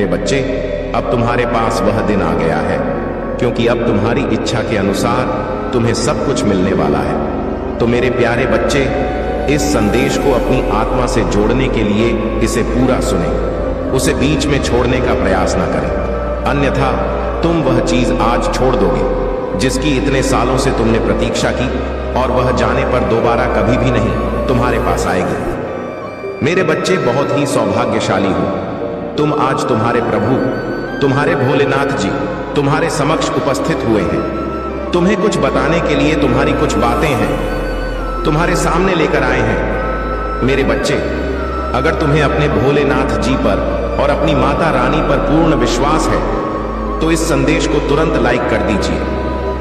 मेरे बच्चे, अब तुम्हारे पास वह दिन आ गया है, क्योंकि अब तुम्हारी इच्छा के अनुसार तुम्हें सब कुछ मिलने वाला है। तो मेरे प्यारे बच्चे, इस संदेश को अपनी आत्मा से जोड़ने के लिए इसे पूरा सुने, उसे बीच में छोड़ने का प्रयास न करें, अन्यथा तुम वह चीज आज छोड़ दोगे जिसकी इतने सालों से तुमने प्रतीक्षा की, और वह जाने पर दोबारा कभी भी नहीं तुम्हारे पास आएगी। मेरे बच्चे, बहुत ही सौभाग्यशाली हो तुम। आज तुम्हारे प्रभु, तुम्हारे भोलेनाथ जी तुम्हारे समक्ष उपस्थित हुए हैं। तुम्हें कुछ बताने के लिए तुम्हारी कुछ बातें हैं, तुम्हारे सामने लेकर आए हैं। मेरे बच्चे, अगर तुम्हें अपने भोलेनाथ जी पर और अपनी माता रानी पर पूर्ण विश्वास है तो इस संदेश को तुरंत लाइक कर दीजिए,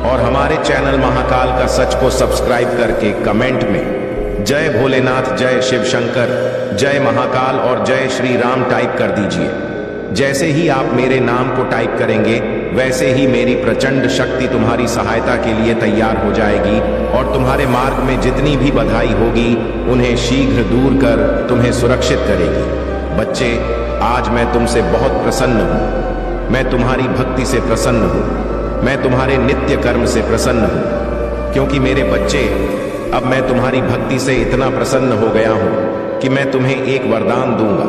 और हमारे चैनल महाकाल का सच को सब्सक्राइब करके कमेंट में जय भोलेनाथ, जय शिव शंकर, जय महाकाल और जय श्री राम टाइप कर दीजिए। जैसे ही आप मेरे नाम को टाइप करेंगे, वैसे ही मेरी प्रचंड शक्ति तुम्हारी सहायता के लिए तैयार हो जाएगी, और तुम्हारे मार्ग में जितनी भी बाधाएं होगी उन्हें शीघ्र दूर कर तुम्हें सुरक्षित करेगी। बच्चे, आज मैं तुमसे बहुत प्रसन्न हूं। मैं तुम्हारी भक्ति से प्रसन्न हूं। मैं तुम्हारे नित्य कर्म से प्रसन्न हूं, क्योंकि मेरे बच्चे, अब मैं तुम्हारी भक्ति से इतना प्रसन्न हो गया हूं कि मैं तुम्हें एक वरदान दूंगा,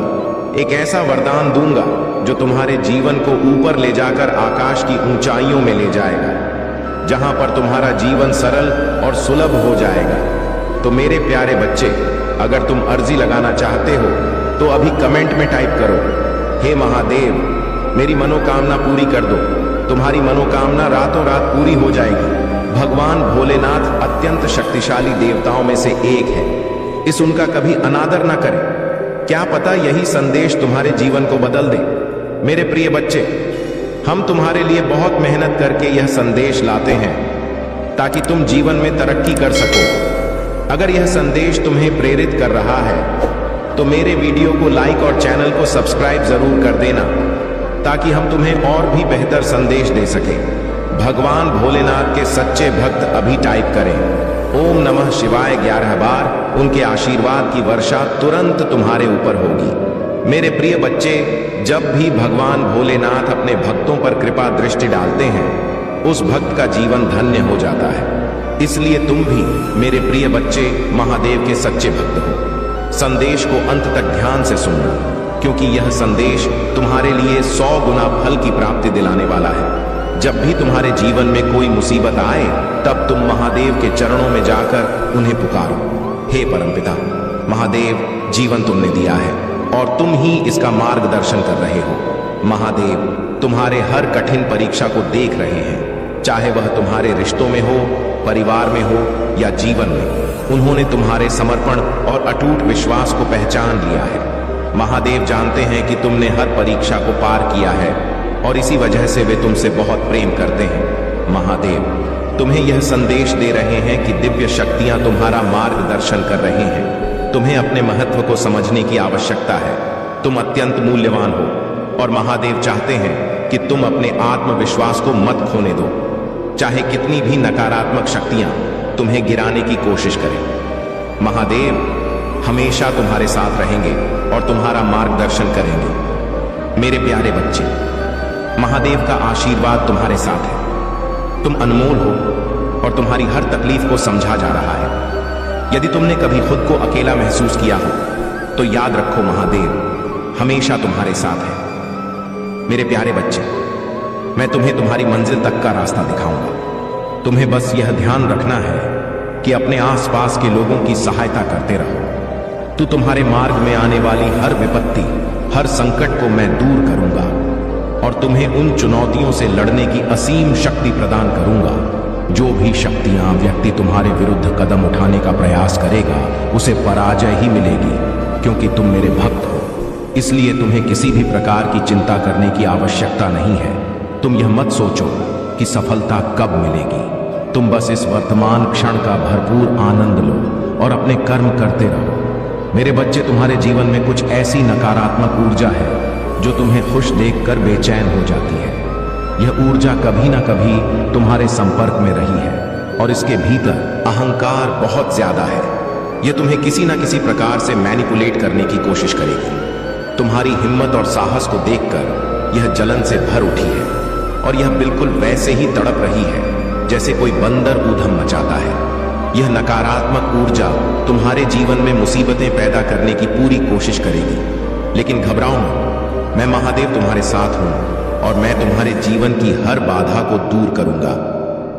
एक ऐसा वरदान दूंगा जो तुम्हारे जीवन को ऊपर ले जाकर आकाश की ऊंचाइयों में ले जाएगा, जहां पर तुम्हारा जीवन सरल और सुलभ हो जाएगा। तो मेरे प्यारे बच्चे, अगर तुम अर्जी लगाना चाहते हो तो अभी कमेंट में टाइप करो, हे महादेव, मेरी मनोकामना पूरी कर दो। तुम्हारी मनोकामना रातों रात पूरी हो जाएगी। भगवान भोलेनाथ अत्यंत शक्तिशाली देवताओं में से एक है, इस उनका कभी अनादर ना करें। क्या पता यही संदेश तुम्हारे जीवन को बदल दे। मेरे प्रिय बच्चे, हम तुम्हारे लिए बहुत मेहनत करके यह संदेश लाते हैं ताकि तुम जीवन में तरक्की कर सको। अगर यह संदेश तुम्हें प्रेरित कर रहा है तो मेरे वीडियो को लाइक और चैनल को सब्सक्राइब जरूर कर देना, ताकि हम तुम्हें और भी बेहतर संदेश दे सके। भगवान भोलेनाथ के सच्चे भक्त अभी टाइप करें ओम नमः शिवाय 11 बार। उनके आशीर्वाद की वर्षा तुरंत तुम्हारे ऊपर होगी। मेरे प्रिय बच्चे, जब भी भगवान भोलेनाथ अपने भक्तों पर कृपा दृष्टि डालते हैं, उस भक्त का जीवन धन्य हो जाता है। इसलिए तुम भी मेरे प्रिय बच्चे महादेव के सच्चे भक्त हो। संदेश को अंत तक ध्यान से सुनना, क्योंकि यह संदेश तुम्हारे लिए 100 गुना फल की प्राप्ति दिलाने वाला है। जब भी तुम्हारे जीवन में कोई मुसीबत आए, तब तुम महादेव के चरणों में जाकर उन्हें पुकारो, हे परमपिता महादेव, जीवन तुमने दिया है और तुम ही इसका मार्गदर्शन कर रहे हो। महादेव तुम्हारे हर कठिन परीक्षा को देख रहे हैं, चाहे वह तुम्हारे रिश्तों में हो, परिवार में हो या जीवन में। उन्होंने तुम्हारे समर्पण और अटूट विश्वास को पहचान लिया है। महादेव जानते हैं कि तुमने हर परीक्षा को पार किया है, और इसी वजह से वे तुमसे बहुत प्रेम करते हैं। महादेव तुम्हें यह संदेश दे रहे हैं कि दिव्य शक्तियां तुम्हारा मार्गदर्शन कर रही हैं। तुम्हें अपने महत्व को समझने की आवश्यकता है। तुम अत्यंत मूल्यवान हो, और महादेव चाहते हैं कि तुम अपने आत्मविश्वास को मत खोने दो, चाहे कितनी भी नकारात्मक शक्तियां तुम्हें गिराने की कोशिश करें। महादेव हमेशा तुम्हारे साथ रहेंगे और तुम्हारा मार्गदर्शन करेंगे। मेरे प्यारे बच्चे, महादेव का आशीर्वाद तुम्हारे साथ है। तुम अनमोल हो और तुम्हारी हर तकलीफ को समझा जा रहा है। यदि तुमने कभी खुद को अकेला महसूस किया हो तो याद रखो, महादेव हमेशा तुम्हारे साथ है। मेरे प्यारे बच्चे, मैं तुम्हें तुम्हारी मंजिल तक का रास्ता दिखाऊंगा। तुम्हें बस यह ध्यान रखना है कि अपने आसपास के लोगों की सहायता करते रहो। तो तुम्हारे मार्ग में आने वाली हर विपत्ति, हर संकट को मैं दूर करूंगा, और तुम्हें उन चुनौतियों से लड़ने की असीम शक्ति प्रदान करूंगा। जो भी शक्तियां व्यक्ति तुम्हारे विरुद्ध कदम उठाने का प्रयास करेगा, उसे पराजय ही मिलेगी, क्योंकि तुम मेरे भक्त हो। इसलिए तुम्हें किसी भी प्रकार की चिंता करने की आवश्यकता नहीं है। तुम यह मत सोचो कि सफलता कब मिलेगी। तुम बस इस वर्तमान क्षण का भरपूर आनंद लो और अपने कर्म करते रहो। मेरे बच्चे, तुम्हारे जीवन में कुछ ऐसी नकारात्मक ऊर्जा है जो तुम्हें खुश देखकर बेचैन हो जाती है। यह ऊर्जा कभी ना कभी तुम्हारे संपर्क में रही है, और इसके भीतर अहंकार बहुत ज्यादा है। यह तुम्हें किसी ना किसी प्रकार से मैनिपुलेट करने की कोशिश करेगी। तुम्हारी हिम्मत और साहस को देखकर यह जलन से भर उठी है और यह बिल्कुल वैसे ही तड़प रही है जैसे कोई बंदर ऊधम मचाता है। यह नकारात्मक ऊर्जा तुम्हारे जीवन में मुसीबतें पैदा करने की पूरी कोशिश करेगी, लेकिन घबराओ मत, मैं महादेव तुम्हारे साथ हूं और मैं तुम्हारे जीवन की हर बाधा को दूर करूंगा।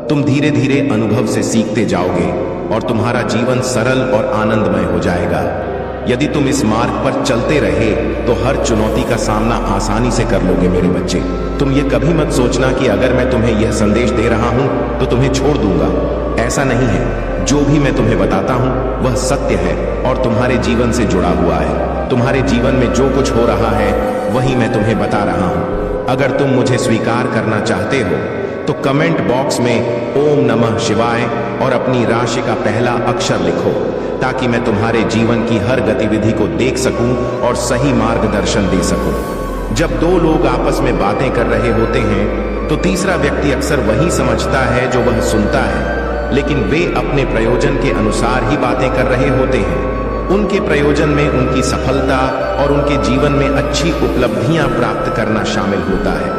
तुम धीरे धीरे अनुभव से सीखते जाओगे और तुम्हारा जीवन सरल और आनंदमय हो जाएगा। यदि तुम इस मार्ग पर चलते रहे तो हर चुनौती का सामना आसानी से कर लोगे मेरे बच्चे। तुम ये कभी मत सोचना कि अगर मैं तुम्हें यह संदेश दे रहा हूं तो तुम्हें छोड़ दूंगा। ऐसा नहीं है। जो भी मैं तुम्हें बताता हूं वह सत्य है और तुम्हारे जीवन से जुड़ा हुआ है। तुम्हारे जीवन में जो कुछ हो रहा है वही मैं तुम्हें बता रहा हूं। अगर तुम मुझे स्वीकार करना चाहते हो तो कमेंट बॉक्स में ओम नमः शिवाय और अपनी राशि का पहला अक्षर लिखो, ताकि मैं तुम्हारे जीवन की हर गतिविधि को देख सकूं और सही मार्गदर्शन दे सकूं। जब दो लोग आपस में बातें कर रहे होते हैं तो तीसरा व्यक्ति अक्सर वही समझता है जो वह सुनता है, लेकिन वे अपने प्रयोजन के अनुसार ही बातें कर रहे होते हैं। उनके प्रयोजन में उनकी सफलता और उनके जीवन में अच्छी उपलब्धियां प्राप्त करना शामिल होता है।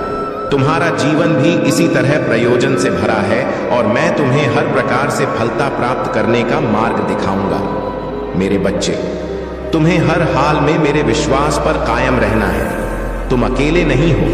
तुम्हारा जीवन भी इसी तरह प्रयोजन से भरा है और मैं तुम्हें हर प्रकार से फलता प्राप्त करने का मार्ग दिखाऊंगा। मेरे बच्चे, तुम्हें हर हाल में मेरे विश्वास पर कायम रहना है। तुम अकेले नहीं हो,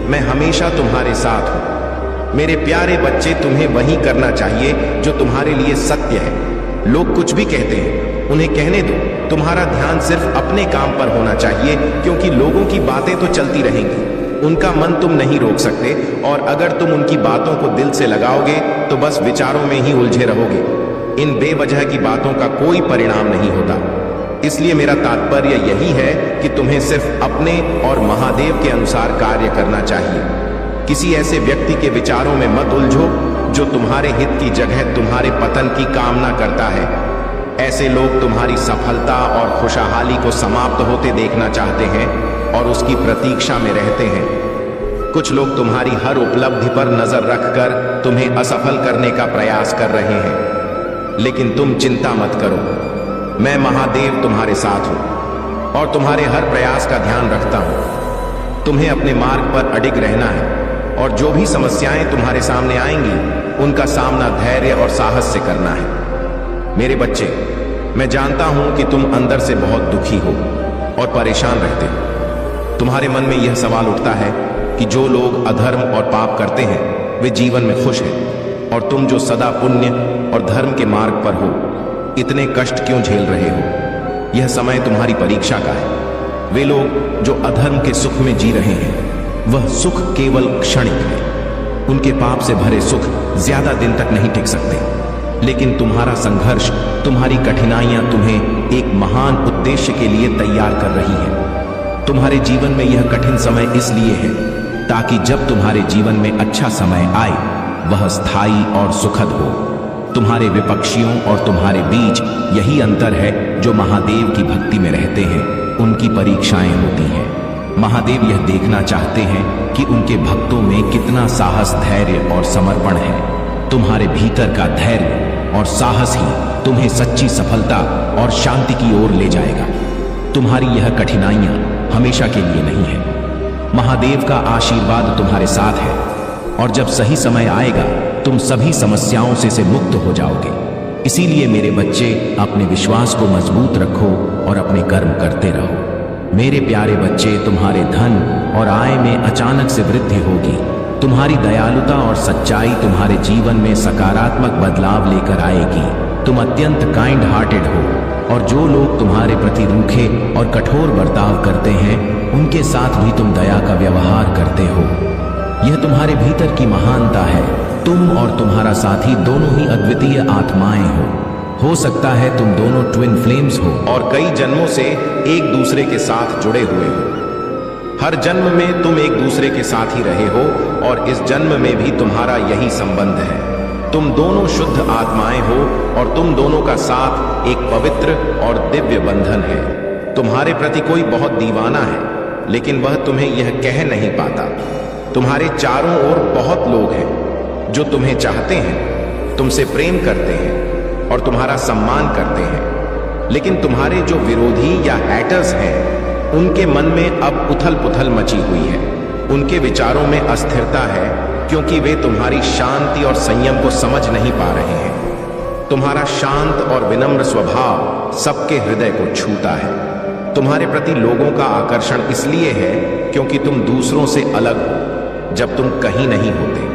मैं हमेशा तुम्हारे साथ हूं। मेरे प्यारे बच्चे, तुम्हें वही करना चाहिए जो तुम्हारे लिए सत्य है। लोग कुछ भी कहते हैं, उन्हें कहने दो। तुम्हारा ध्यान सिर्फ अपने काम पर होना चाहिए, क्योंकि लोगों की बातें तो चलती रहेंगी। उनका मन तुम नहीं रोक सकते और अगर तुम उनकी बातों को दिल से लगाओगे तो बस विचारों में ही उलझे रहोगे। इन बेवजह की बातों का कोई परिणाम नहीं होता। इसलिए मेरा तात्पर्य यही है कि तुम्हें सिर्फ अपने और महादेव के अनुसार कार्य करना चाहिए। किसी ऐसे व्यक्ति के विचारों में मत उलझो जो तुम्हारे हित की जगह तुम्हारे पतन की कामना करता है। ऐसे लोग तुम्हारी सफलता और खुशहाली को समाप्त होते देखना चाहते हैं और उसकी प्रतीक्षा में रहते हैं। कुछ लोग तुम्हारी हर उपलब्धि पर नजर रखकर तुम्हें असफल करने का प्रयास कर रहे हैं, लेकिन तुम चिंता मत करो। मैं महादेव तुम्हारे साथ हूं और तुम्हारे हर प्रयास का ध्यान रखता हूं। तुम्हें अपने मार्ग पर अडिग रहना है और जो भी समस्याएं तुम्हारे सामने आएंगी उनका सामना धैर्य और साहस से करना है। मेरे बच्चे, मैं जानता हूं कि तुम अंदर से बहुत दुखी हो और परेशान रहते हो। तुम्हारे मन में यह सवाल उठता है कि जो लोग अधर्म और पाप करते हैं वे जीवन में खुश हैं, और तुम जो सदा पुण्य और धर्म के मार्ग पर हो इतने कष्ट क्यों झेल रहे हो। यह समय तुम्हारी परीक्षा का है। वे लोग जो अधर्म के सुख में जी रहे हैं वह सुख केवल क्षणिक है। उनके पाप से भरे सुख ज्यादा दिन तक नहीं टिक सकते, लेकिन तुम्हारा संघर्ष, तुम्हारी कठिनाइयां तुम्हें एक महान उद्देश्य के लिए तैयार कर रही है। तुम्हारे जीवन में यह कठिन समय इसलिए है ताकि जब तुम्हारे जीवन में अच्छा समय आए वह स्थायी और सुखद हो। तुम्हारे विपक्षियों और तुम्हारे बीच यही अंतर है। जो महादेव की भक्ति में रहते हैं उनकी परीक्षाएं होती हैं। महादेव यह देखना चाहते हैं कि उनके भक्तों में कितना साहस, धैर्य और समर्पण है। तुम्हारे भीतर का धैर्य और साहस ही तुम्हें सच्ची सफलता और शांति की ओर ले जाएगा। तुम्हारी यह कठिनाइयां हमेशा के लिए नहीं है। महादेव का आशीर्वाद तुम्हारे साथ है और जब सही समय आएगा तुम सभी समस्याओं से मुक्त हो जाओगे। इसीलिए मेरे बच्चे, अपने विश्वास को मजबूत रखो और अपने कर्म करते रहो। मेरे प्यारे बच्चे, तुम्हारे धन और आय में अचानक से वृद्धि होगी। तुम्हारी दयालुता और सच्चाई तुम्हारे जीवन में सकारात्मक बदलाव लेकर आएगी। तुम अत्यंत काइंड हार्टेड हो और जो लोग तुम्हारे प्रति रूखे और कठोर बर्ताव करते हैं उनके साथ भी तुम दया का व्यवहार करते हो। यह तुम्हारे भीतर की महानता है। तुम और तुम्हारा साथी दोनों ही अद्वितीय आत्माएं हो सकता है तुम दोनों ट्विन फ्लेम्स हो और कई जन्मों से एक दूसरे के साथ जुड़े हुए हो। हर जन्म में तुम एक दूसरे के साथ ही रहे हो और इस जन्म में भी तुम्हारा यही संबंध है। तुम दोनों शुद्ध आत्माएं हो और तुम दोनों का साथ एक पवित्र और दिव्य बंधन है। तुम्हारे प्रति कोई बहुत दीवाना है, लेकिन वह तुम्हें यह कह नहीं पाता। तुम्हारे चारों ओर बहुत लोग हैं जो तुम्हें चाहते हैं, तुमसे प्रेम करते हैं और तुम्हारा सम्मान करते हैं, लेकिन तुम्हारे जो विरोधी या हैटर्स हैं उनके मन में अब उथल पुथल मची हुई है। उनके विचारों में अस्थिरता है क्योंकि वे तुम्हारी शांति और संयम को समझ नहीं पा रहे हैं। तुम्हारा शांत और विनम्र स्वभाव सबके हृदय को छूता है। तुम्हारे प्रति लोगों का आकर्षण इसलिए है क्योंकि तुम दूसरों से अलग हो। जब तुम कहीं नहीं होते,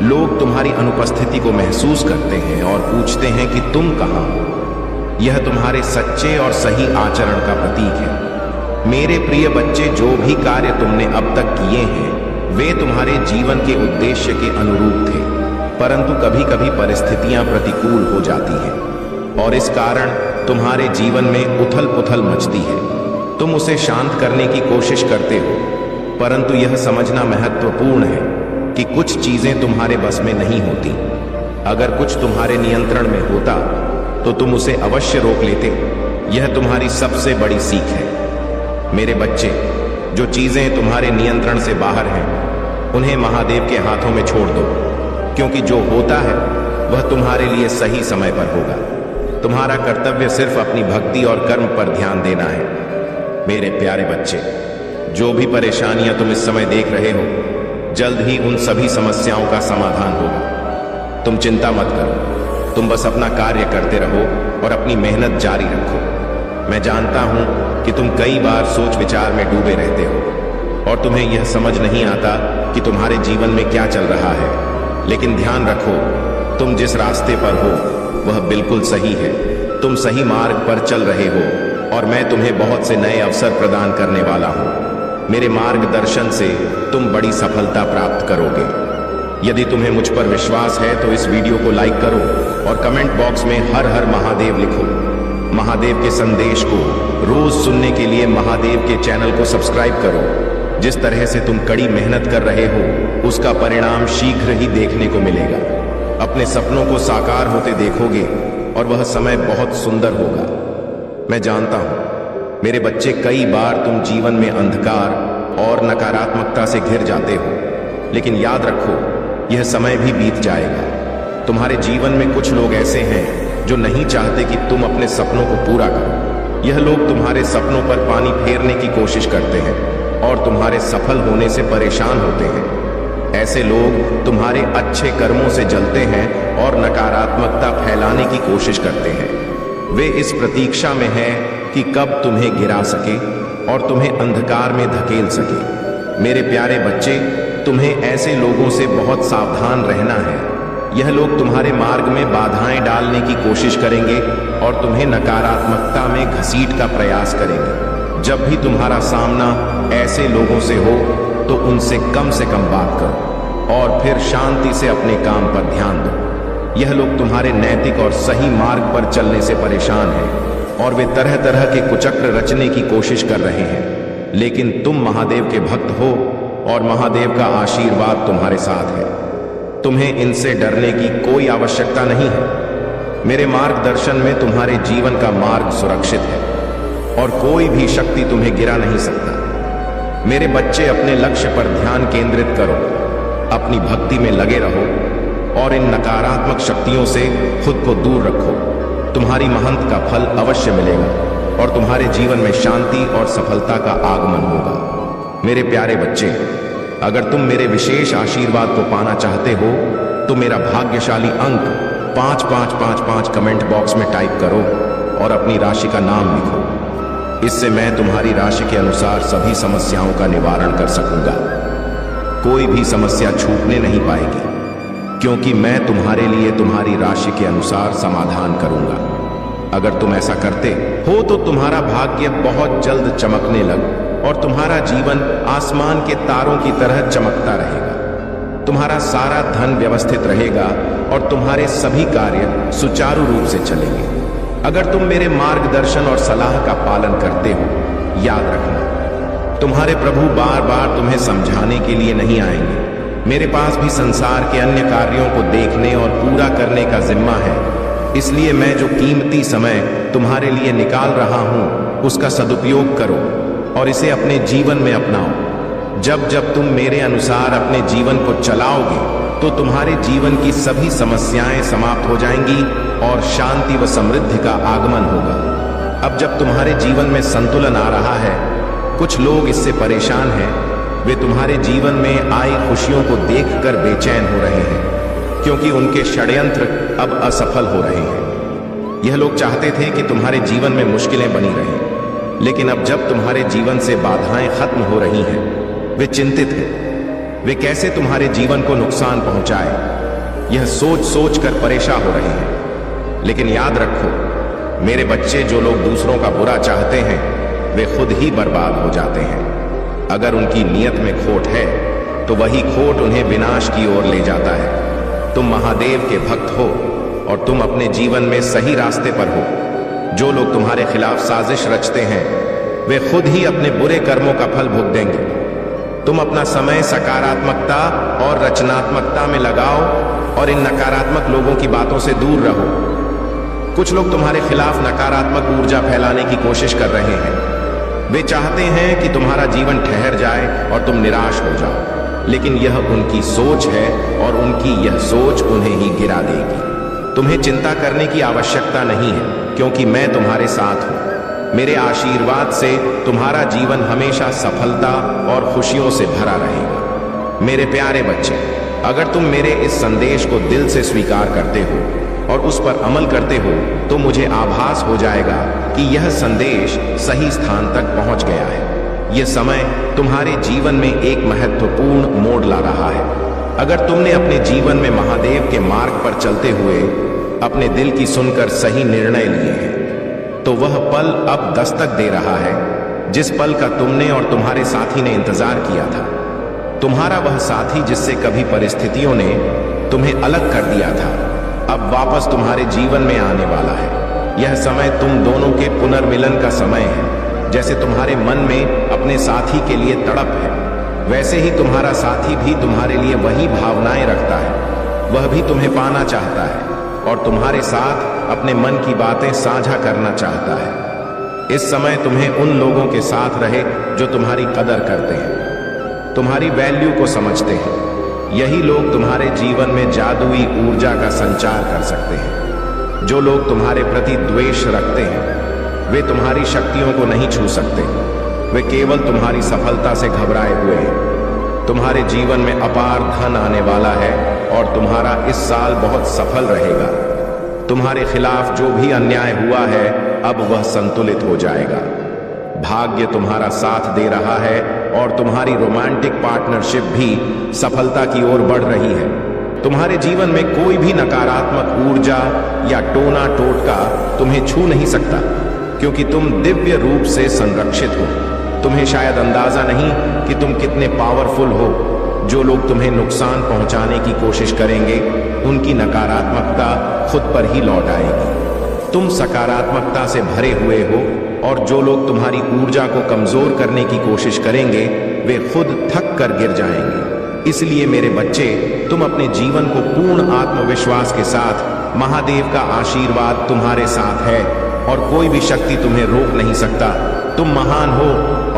लोग तुम्हारी अनुपस्थिति को महसूस करते हैं और पूछते हैं कि तुम कहाँ हो। यह तुम्हारे सच्चे और सही आचरण का प्रतीक है। मेरे प्रिय बच्चे, जो भी कार्य तुमने अब तक किए हैं वे तुम्हारे जीवन के उद्देश्य के अनुरूप थे, परंतु कभी कभी परिस्थितियां प्रतिकूल हो जाती हैं और इस कारण तुम्हारे जीवन में उथल पुथल मचती है। तुम उसे शांत करने की कोशिश करते हो, परंतु यह समझना महत्वपूर्ण है कि कुछ चीजें तुम्हारे बस में नहीं होती। अगर कुछ तुम्हारे नियंत्रण में होता तो तुम उसे अवश्य रोक लेते। यह तुम्हारी सबसे बड़ी सीख है। मेरे बच्चे, जो चीजें तुम्हारे नियंत्रण से बाहर हैं उन्हें महादेव के हाथों में छोड़ दो, क्योंकि जो होता है वह तुम्हारे लिए सही समय पर होगा। तुम्हारा कर्तव्य सिर्फ अपनी भक्ति और कर्म पर ध्यान देना है। मेरे प्यारे बच्चे, जो भी परेशानियां तुम इस समय देख रहे हो, जल्द ही उन सभी समस्याओं का समाधान होगा। तुम चिंता मत करो, तुम बस अपना कार्य करते रहो और अपनी मेहनत जारी रखो। मैं जानता हूं कि तुम कई बार सोच विचार में डूबे रहते हो और तुम्हें यह समझ नहीं आता कि तुम्हारे जीवन में क्या चल रहा है, लेकिन ध्यान रखो, तुम जिस रास्ते पर हो वह बिल्कुल सही है। तुम सही मार्ग पर चल रहे हो और मैं तुम्हें बहुत से नए अवसर प्रदान करने वाला हूं। मेरे मार्गदर्शन से तुम बड़ी सफलता प्राप्त करोगे। यदि तुम्हें मुझ पर विश्वास है तो इस वीडियो को लाइक करो और कमेंट बॉक्स में हर हर महादेव लिखो। महादेव के संदेश को रोज सुनने के लिए महादेव के चैनल को सब्सक्राइब करो। जिस तरह से तुम कड़ी मेहनत कर रहे हो उसका परिणाम शीघ्र ही देखने को मिलेगा। अपने सपनों को साकार होते देखोगे और वह समय बहुत सुंदर होगा। मैं जानता हूं मेरे बच्चे, कई बार तुम जीवन में अंधकार और नकारात्मकता से घिर जाते हो, लेकिन याद रखो यह समय भी बीत जाएगा। तुम्हारे जीवन में कुछ लोग ऐसे हैं जो नहीं चाहते कि तुम अपने सपनों को पूरा करो। यह लोग तुम्हारे सपनों पर पानी फेरने की कोशिश करते हैं और तुम्हारे सफल होने से परेशान होते हैं। ऐसे लोग तुम्हारे अच्छे कर्मों से जलते हैं और नकारात्मकता फैलाने की कोशिश करते हैं। वे इस प्रतीक्षा में हैं कि कब तुम्हें गिरा सके और तुम्हें अंधकार में धकेल सके। मेरे प्यारे बच्चे, तुम्हें ऐसे लोगों से बहुत सावधान रहना है। यह लोग तुम्हारे मार्ग में बाधाएं डालने की कोशिश करेंगे और तुम्हें नकारात्मकता में घसीट का प्रयास करेंगे। जब भी तुम्हारा सामना ऐसे लोगों से हो तो उनसे कम से कम बात करो और फिर शांति से अपने काम पर ध्यान दो। यह लोग तुम्हारे नैतिक और सही मार्ग पर चलने से परेशान हैं और वे तरह तरह के कुचक्र रचने की कोशिश कर रहे हैं, लेकिन तुम महादेव के भक्त हो और महादेव का आशीर्वाद तुम्हारे साथ है। तुम्हें इनसे डरने की कोई आवश्यकता नहीं है। मेरे मार्गदर्शन में तुम्हारे जीवन का मार्ग सुरक्षित है और कोई भी शक्ति तुम्हें गिरा नहीं सकता। मेरे बच्चे, अपने लक्ष्य पर ध्यान केंद्रित करो, अपनी भक्ति में लगे रहो और इन नकारात्मक शक्तियों से खुद को दूर रखो। तुम्हारी मेहनत का फल अवश्य मिलेगा और तुम्हारे जीवन में शांति और सफलता का आगमन होगा। मेरे प्यारे बच्चे, अगर तुम मेरे विशेष आशीर्वाद को पाना चाहते हो तो मेरा भाग्यशाली अंक 5555 कमेंट बॉक्स में टाइप करो और अपनी राशि का नाम लिखो। इससे मैं तुम्हारी राशि के अनुसार सभी समस्याओं का निवारण कर सकूंगा। कोई भी समस्या छूटने नहीं पाएगी, क्योंकि मैं तुम्हारे लिए तुम्हारी राशि के अनुसार समाधान करूंगा। अगर तुम ऐसा करते हो तो तुम्हारा भाग्य बहुत जल्द चमकने लग और तुम्हारा जीवन आसमान के तारों की तरह चमकता रहेगा। तुम्हारा सारा धन व्यवस्थित रहेगा और तुम्हारे सभी कार्य सुचारू रूप से चलेंगे। अगर तुम मेरे मार्गदर्शन और सलाह का पालन करते हो, याद रखना, तुम्हारे प्रभु बार बार तुम्हें समझाने के लिए नहीं आएंगे। मेरे पास भी संसार के अन्य कार्यों को देखने और पूरा करने का जिम्मा है। इसलिए मैं जो कीमती समय तुम्हारे लिए निकाल रहा हूं उसका सदुपयोग करो और इसे अपने जीवन में अपनाओ। जब जब तुम मेरे अनुसार अपने जीवन को चलाओगे तो तुम्हारे जीवन की सभी समस्याएं समाप्त हो जाएंगी और शांति व समृद्धि का आगमन होगा। अब जब तुम्हारे जीवन में संतुलन आ रहा है, कुछ लोग इससे परेशान हैं, वे तुम्हारे जीवन में आई खुशियों को देखकर बेचैन हो रहे हैं, क्योंकि उनके षड्यंत्र अब असफल हो रहे हैं। यह लोग चाहते थे कि तुम्हारे जीवन में मुश्किलें बनी रहें, लेकिन अब जब तुम्हारे जीवन से बाधाएं खत्म हो रही हैं, वे चिंतित हैं। वे कैसे तुम्हारे जीवन को नुकसान पहुंचाए, यह सोच सोच कर परेशान हो रहे हैं। लेकिन याद रखो मेरे बच्चे, जो लोग दूसरों का बुरा चाहते हैं वे खुद ही बर्बाद हो जाते हैं। अगर उनकी नीयत में खोट है तो वही खोट उन्हें विनाश की ओर ले जाता है। तुम महादेव के भक्त हो और तुम अपने जीवन में सही रास्ते पर हो। जो लोग तुम्हारे खिलाफ साजिश रचते हैं वे खुद ही अपने बुरे कर्मों का फल भुगतेंगे। तुम अपना समय सकारात्मकता और रचनात्मकता में लगाओ और इन नकारात्मक लोगों की बातों से दूर रहो। कुछ लोग तुम्हारे खिलाफ नकारात्मक ऊर्जा फैलाने की कोशिश कर रहे हैं। वे चाहते हैं कि तुम्हारा जीवन ठहर जाए और तुम निराश हो जाओ, लेकिन यह उनकी सोच है और उनकी यह सोच उन्हें ही गिरा देगी। तुम्हें चिंता करने की आवश्यकता नहीं है, क्योंकि मैं तुम्हारे साथ हूं। मेरे आशीर्वाद से तुम्हारा जीवन हमेशा सफलता और खुशियों से भरा रहेगा। मेरे प्यारे बच्चे, अगर तुम मेरे इस संदेश को दिल से स्वीकार करते हो और उस पर अमल करते हो तो मुझे आभास हो जाएगा कि यह संदेश सही स्थान तक पहुंच गया है। यह समय तुम्हारे जीवन में एक महत्वपूर्ण मोड़ ला रहा है। अगर तुमने अपने जीवन में महादेव के मार्ग पर चलते हुए अपने दिल की सुनकर सही निर्णय लिए हैं, तो वह पल अब दस्तक दे रहा है जिस पल का तुमने और तुम्हारे साथी ने इंतजार किया था। तुम्हारा वह साथी जिससे कभी परिस्थितियों ने तुम्हें अलग कर दिया था, अब वापस तुम्हारे जीवन में आने वाला है। यह समय तुम दोनों के पुनर्मिलन का समय है। जैसे तुम्हारे मन में अपने साथी के लिए तड़प है, वैसे ही तुम्हारा साथी भी तुम्हारे लिए वही भावनाएं रखता है। वह भी तुम्हें पाना चाहता है और तुम्हारे साथ अपने मन की बातें साझा करना चाहता है। इस समय तुम्हें उन लोगों के साथ रहे जो तुम्हारी कदर करते हैं, तुम्हारी वैल्यू को समझते हैं। यही लोग तुम्हारे जीवन में जादुई ऊर्जा का संचार कर सकते हैं। जो लोग तुम्हारे प्रति द्वेष रखते हैं वे तुम्हारी शक्तियों को नहीं छू सकते। वे केवल तुम्हारी सफलता से घबराए हुए हैं। तुम्हारे जीवन में अपार धन आने वाला है और तुम्हारा इस साल बहुत सफल रहेगा। तुम्हारे खिलाफ जो भी अन्याय हुआ है अब वह संतुलित हो जाएगा। भाग्य तुम्हारा साथ दे रहा है और तुम्हारी रोमांटिक पार्टनरशिप भी सफलता की ओर बढ़ रही है। तुम्हारे जीवन में कोई भी नकारात्मक ऊर्जा या टोना टोटका तुम्हें छू नहीं सकता, क्योंकि तुम दिव्य रूप से संरक्षित हो। तुम्हें शायद अंदाजा नहीं कि तुम कितने पावरफुल हो। जो लोग तुम्हें नुकसान पहुंचाने की कोशिश करेंगे उनकी नकारात्मकता खुद पर ही लौट आएगी। तुम सकारात्मकता से भरे हुए हो और जो लोग तुम्हारी ऊर्जा को कमजोर करने की कोशिश करेंगे वे खुद थक कर गिर जाएंगे। इसलिए मेरे बच्चे, तुम अपने जीवन को पूर्ण आत्मविश्वास के साथ, महादेव का आशीर्वाद तुम्हारे साथ है और कोई भी शक्ति तुम्हें रोक नहीं सकता। तुम महान हो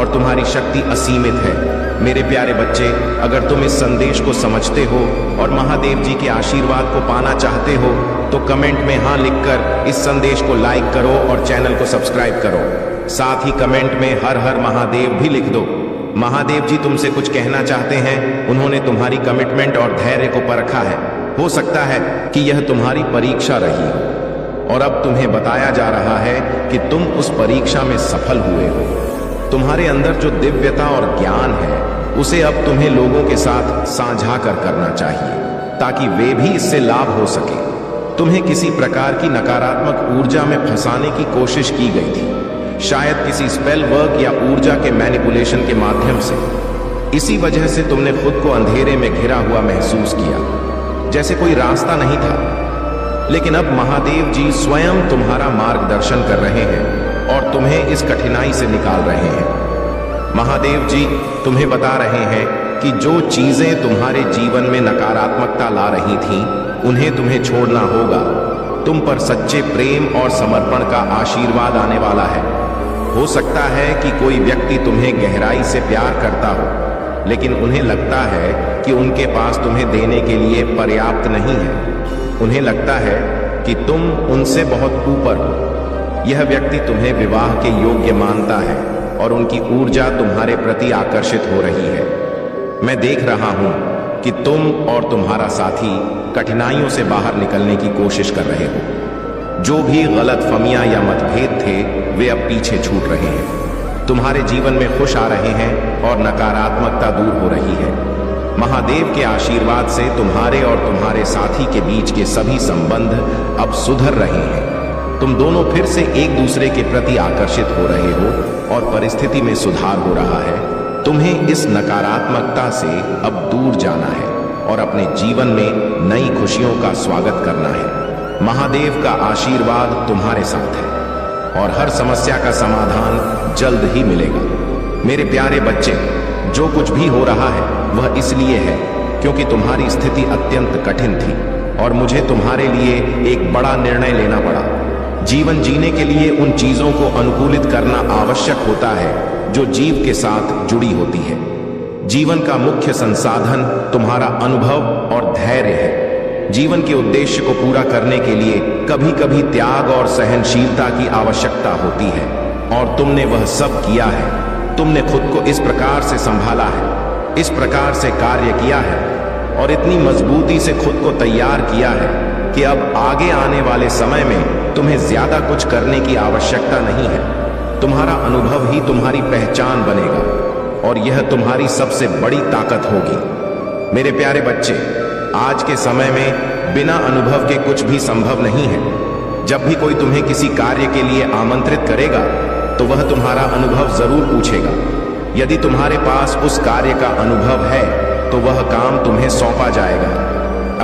और तुम्हारी शक्ति असीमित है। मेरे प्यारे बच्चे, अगर तुम इस संदेश को समझते हो और महादेव जी के आशीर्वाद को पाना चाहते हो तो कमेंट में हाँ लिखकर इस संदेश को लाइक करो और चैनल को सब्सक्राइब करो। साथ ही कमेंट में हर हर महादेव भी लिख दो। महादेव जी तुमसे कुछ कहना चाहते हैं। उन्होंने तुम्हारी कमिटमेंट और धैर्य को परखा है। हो सकता है कि यह तुम्हारी परीक्षा रही हो और अब तुम्हें बताया जा रहा है कि तुम उस परीक्षा में सफल हुए हो। तुम्हारे अंदर जो दिव्यता और ज्ञान है उसे अब तुम्हें लोगों के साथ साझा करना चाहिए ताकि वे भी इससे लाभ हो सके। तुम्हें किसी प्रकार की नकारात्मक ऊर्जा में फंसाने की कोशिश की गई थी, शायद किसी स्पेल वर्क या ऊर्जा के मैनिपुलेशन के माध्यम से। इसी वजह से तुमने खुद को अंधेरे में घिरा हुआ महसूस किया, जैसे कोई रास्ता नहीं था। लेकिन अब महादेव जी स्वयं तुम्हारा मार्गदर्शन कर रहे हैं और तुम्हें इस कठिनाई से निकाल रहे हैं। महादेव जी तुम्हें बता रहे हैं कि जो चीजें तुम्हारे जीवन में नकारात्मकता ला रही थीं, उन्हें तुम्हें छोड़ना होगा। तुम पर सच्चे प्रेम और समर्पण का आशीर्वाद आने वाला है। हो सकता है कि कोई व्यक्ति तुम्हें गहराई से प्यार करता हो, लेकिन उन्हें लगता है कि उनके पास तुम्हें देने के लिए पर्याप्त नहीं है। उन्हें लगता है कि तुम उनसे बहुत ऊपर हो। यह व्यक्ति तुम्हें विवाह के योग्य मानता है और उनकी ऊर्जा तुम्हारे प्रति आकर्षित हो रही है। मैं देख रहा हूं कि तुम और तुम्हारा साथी कठिनाइयों से बाहर निकलने की कोशिश कर रहे हो। जो भी गलतफहमियां या मतभेद थे वे अब पीछे छूट रहे हैं। तुम्हारे जीवन में खुश आ रहे हैं और नकारात्मकता दूर हो रही है। महादेव के आशीर्वाद से तुम्हारे और तुम्हारे साथी के बीच के सभी संबंध अब सुधर रहे हैं। तुम दोनों फिर से एक दूसरे के प्रति आकर्षित हो रहे हो और परिस्थिति में सुधार हो रहा है। तुम्हें इस नकारात्मकता से अब दूर जाना है और अपने जीवन में नई खुशियों का स्वागत करना है। महादेव का आशीर्वाद तुम्हारे साथ है और हर समस्या का समाधान जल्द ही मिलेगा। मेरे प्यारे बच्चे, जो कुछ भी हो रहा है वह इसलिए है क्योंकि तुम्हारी स्थिति अत्यंत कठिन थी और मुझे तुम्हारे लिए एक बड़ा निर्णय लेना पड़ा। जीवन जीने के लिए उन चीजों को अनुकूलित करना आवश्यक होता है जो जीव के साथ जुड़ी होती है। जीवन का मुख्य संसाधन तुम्हारा अनुभव और धैर्य है। जीवन के उद्देश्य को पूरा करने के लिए कभी कभी त्याग और सहनशीलता की आवश्यकता होती है और तुमने वह सब किया है। तुमने खुद को इस प्रकार से संभाला है, इस प्रकार से कार्य किया है और इतनी मजबूती से खुद को तैयार किया है कि अब आगे आने वाले समय में तुम्हें ज्यादा कुछ करने की आवश्यकता नहीं है। तुम्हारा अनुभव ही तुम्हारी पहचान बनेगा और यह तुम्हारी सबसे बड़ी ताकत होगी। मेरे प्यारे बच्चे, आज के समय में बिना अनुभव के कुछ भी संभव नहीं है। जब भी कोई तुम्हें किसी कार्य के लिए आमंत्रित करेगा तो वह तुम्हारा अनुभव जरूर पूछेगा। यदि तुम्हारे पास उस कार्य का अनुभव है तो वह काम तुम्हें सौंपा जाएगा।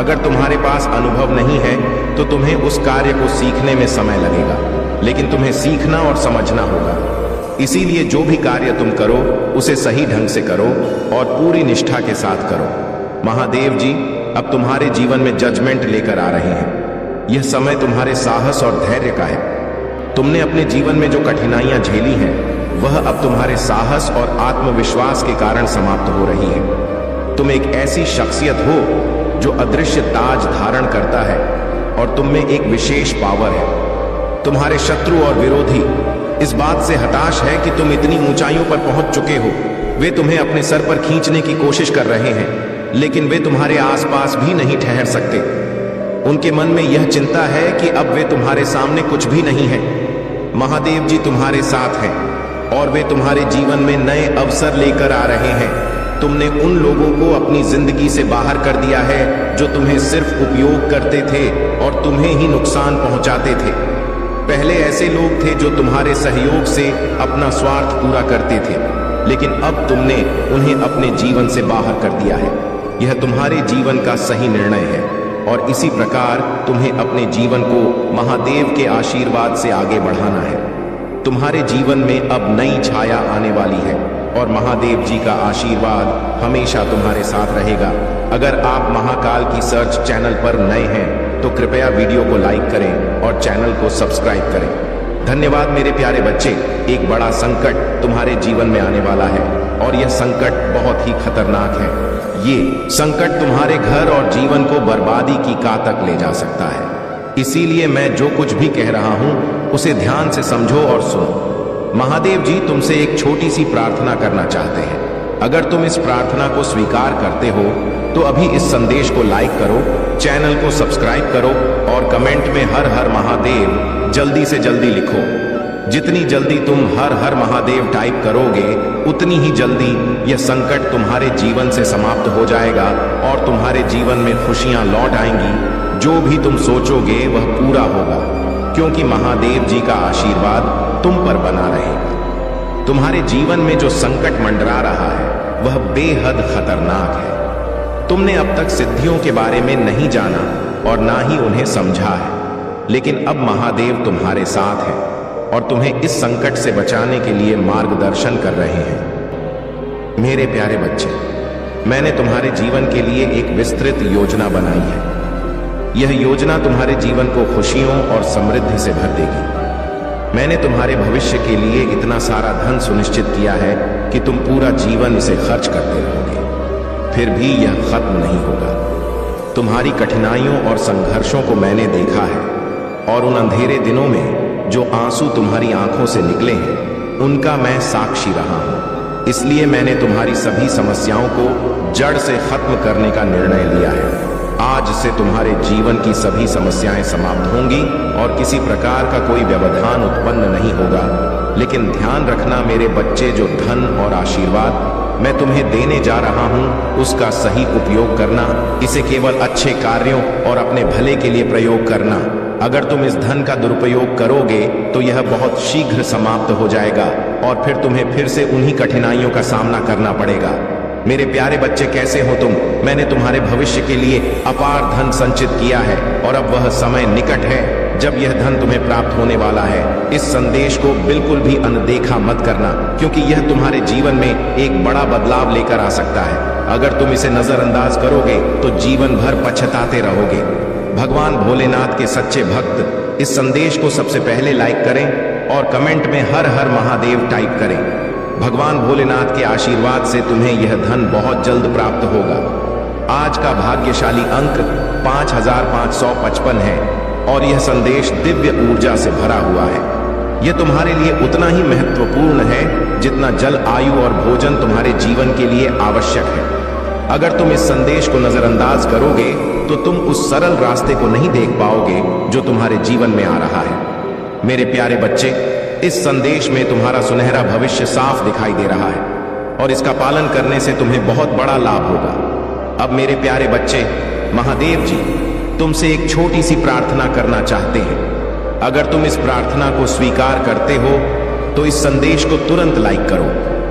अगर तुम्हारे पास अनुभव नहीं है तो तुम्हें उस कार्य को सीखने में समय लगेगा, लेकिन तुम्हें सीखना और समझना होगा। इसीलिए जो भी कार्य तुम करो उसे सही ढंग से करो और पूरी निष्ठा के साथ करो। महादेव जी अब तुम्हारे जीवन में जजमेंट लेकर आ रहे हैं। यह समय तुम्हारे साहस और धैर्य का है। तुमने अपने जीवन में जो कठिनाइयां झेली हैं वह अब तुम्हारे साहस और आत्मविश्वास के कारण समाप्त हो रही है। तुम एक ऐसी शख्सियत हो जो अदृश्य ताज धारण करता है और तुम में एक विशेष पावर है। तुम्हारे शत्रु और विरोधी इस बात से हताश है कि तुम इतनी ऊंचाइयों पर पहुंच चुके हो। वे तुम्हें अपने सर पर खींचने की कोशिश कर रहे हैं, लेकिन वे तुम्हारे आसपास भी नहीं ठहर सकते। उनके मन में यह चिंता है कि अब वे तुम्हारे सामने कुछ भी नहीं है। महादेव जी तुम्हारे साथ हैं और वे तुम्हारे जीवन में नए अवसर लेकर आ रहे हैं। तुमने उन लोगों को अपनी जिंदगी से बाहर कर दिया है जो तुम्हें सिर्फ उपयोग करते थे और तुम्हें ही नुकसान पहुंचाते थे। पहले ऐसे लोग थे जो तुम्हारे सहयोग से अपना स्वार्थ पूरा करते थे, लेकिन अब तुमने उन्हें अपने जीवन से बाहर कर दिया है। यह तुम्हारे जीवन का सही निर्णय है और इसी प्रकार तुम्हें अपने जीवन को महादेव के आशीर्वाद से आगे बढ़ाना है। तुम्हारे जीवन में अब नई छाया आने वाली है और महादेव जी का आशीर्वाद हमेशा तुम्हारे साथ रहेगा। अगर आप महाकाल की सर्च चैनल पर नए हैं तो कृपया वीडियो को लाइक करें और चैनल को सब्सक्राइब करें। धन्यवाद मेरे प्यारे बच्चे। एक बड़ा संकट तुम्हारे जीवन में आने वाला है और यह संकट बहुत ही खतरनाक है। ये संकट तुम्हारे घर और जीवन को बर्बादी की कात तक ले जा सकता है। इसीलिए मैं जो कुछ भी कह रहा हूं उसे ध्यान से समझो और सुनो। महादेव जी तुमसे एक छोटी सी प्रार्थना करना चाहते हैं। अगर तुम इस प्रार्थना को स्वीकार करते हो तो अभी इस संदेश को लाइक करो, चैनल को सब्सक्राइब करो और कमेंट में हर हर महादेव जल्दी से जल्दी लिखो। जितनी जल्दी तुम हर हर महादेव टाइप करोगे उतनी ही जल्दी यह संकट तुम्हारे जीवन से समाप्त हो जाएगा और तुम्हारे जीवन में खुशियां लौट आएंगी। जो भी तुम सोचोगे वह पूरा होगा, क्योंकि महादेव जी का आशीर्वाद तुम पर बना रहेगा। तुम्हारे जीवन में जो संकट मंडरा रहा है वह बेहद खतरनाक है। तुमने अब तक सिद्धियों के बारे में नहीं जाना और ना ही उन्हें समझा है, लेकिन अब महादेव तुम्हारे साथ हैं और तुम्हें इस संकट से बचाने के लिए मार्गदर्शन कर रहे हैं। मेरे प्यारे बच्चे, मैंने तुम्हारे जीवन के लिए एक विस्तृत योजना बनाई है। यह योजना तुम्हारे जीवन को खुशियों और समृद्धि से भर देगी। मैंने तुम्हारे भविष्य के लिए इतना सारा धन सुनिश्चित किया है कि तुम पूरा जीवन इसे खर्च करते रहोगे, फिर भी यह खत्म नहीं होगा। तुम्हारी कठिनाइयों और संघर्षों को मैंने देखा है और उन अंधेरे दिनों में जो आंसू तुम्हारी आंखों से निकले हैं उनका मैं साक्षी रहा हूं। इसलिए मैंने तुम्हारी सभी समस्याओं को जड़ से खत्म करने का निर्णय लिया है। आज से तुम्हारे जीवन की सभी समस्याएं समाप्त होंगी और किसी प्रकार का कोई व्यवधान उत्पन्न नहीं होगा। लेकिन ध्यान रखना मेरे बच्चे, जो धन और आशीर्वाद मैं तुम्हें देने जा रहा हूं, उसका सही उपयोग करना। इसे केवल अच्छे कार्यों और अपने भले के लिए प्रयोग करना। अगर तुम इस धन का दुरुपयोग करोगे तो यह बहुत शीघ्र समाप्त हो जाएगा और फिर तुम्हें फिर से उन्हीं कठिनाइयों का सामना करना पड़ेगा। मेरे प्यारे बच्चे, कैसे हो तुम? मैंने तुम्हारे भविष्य के लिए अपार धन संचित किया है और अब वह समय निकट है जब यह धन तुम्हें प्राप्त होने वाला है। इस संदेश को बिल्कुल भी अनदेखा मत करना, क्योंकि यह तुम्हारे जीवन में एक बड़ा बदलाव लेकर आ सकता है। अगर तुम इसे नजरअंदाज करोगे तो जीवन भर पछताते रहोगे। भगवान भोलेनाथ के सच्चे भक्त इस संदेश को सबसे पहले लाइक करें और कमेंट में हर हर महादेव टाइप करें। भगवान भोलेनाथ के आशीर्वाद से तुम्हें यह धन बहुत जल्द प्राप्त होगा। आज का भाग्यशाली अंक 5555 है और यह संदेश दिव्य ऊर्जा से भरा हुआ है। यह तुम्हारे लिए उतना ही महत्वपूर्ण है जितना जल, आयु और भोजन तुम्हारे जीवन के लिए आवश्यक है। अगर तुम इस संदेश को नजरअंदाज करोगे तो तुम उस सरल रास्ते को नहीं देख पाओगे जो तुम्हारे जीवन में आ रहा है। मेरे प्यारे बच्चे, इस संदेश में तुम्हारा सुनहरा भविष्य साफ दिखाई दे रहा है और इसका पालन करने से तुम्हें बहुत बड़ा लाभ होगा। अब मेरे प्यारे बच्चे, महादेव जी तुमसे एक छोटी सी प्रार्थना करना चाहते हैं। अगर तुम इस प्रार्थना को स्वीकार करते हो तो इस संदेश को तुरंत लाइक करो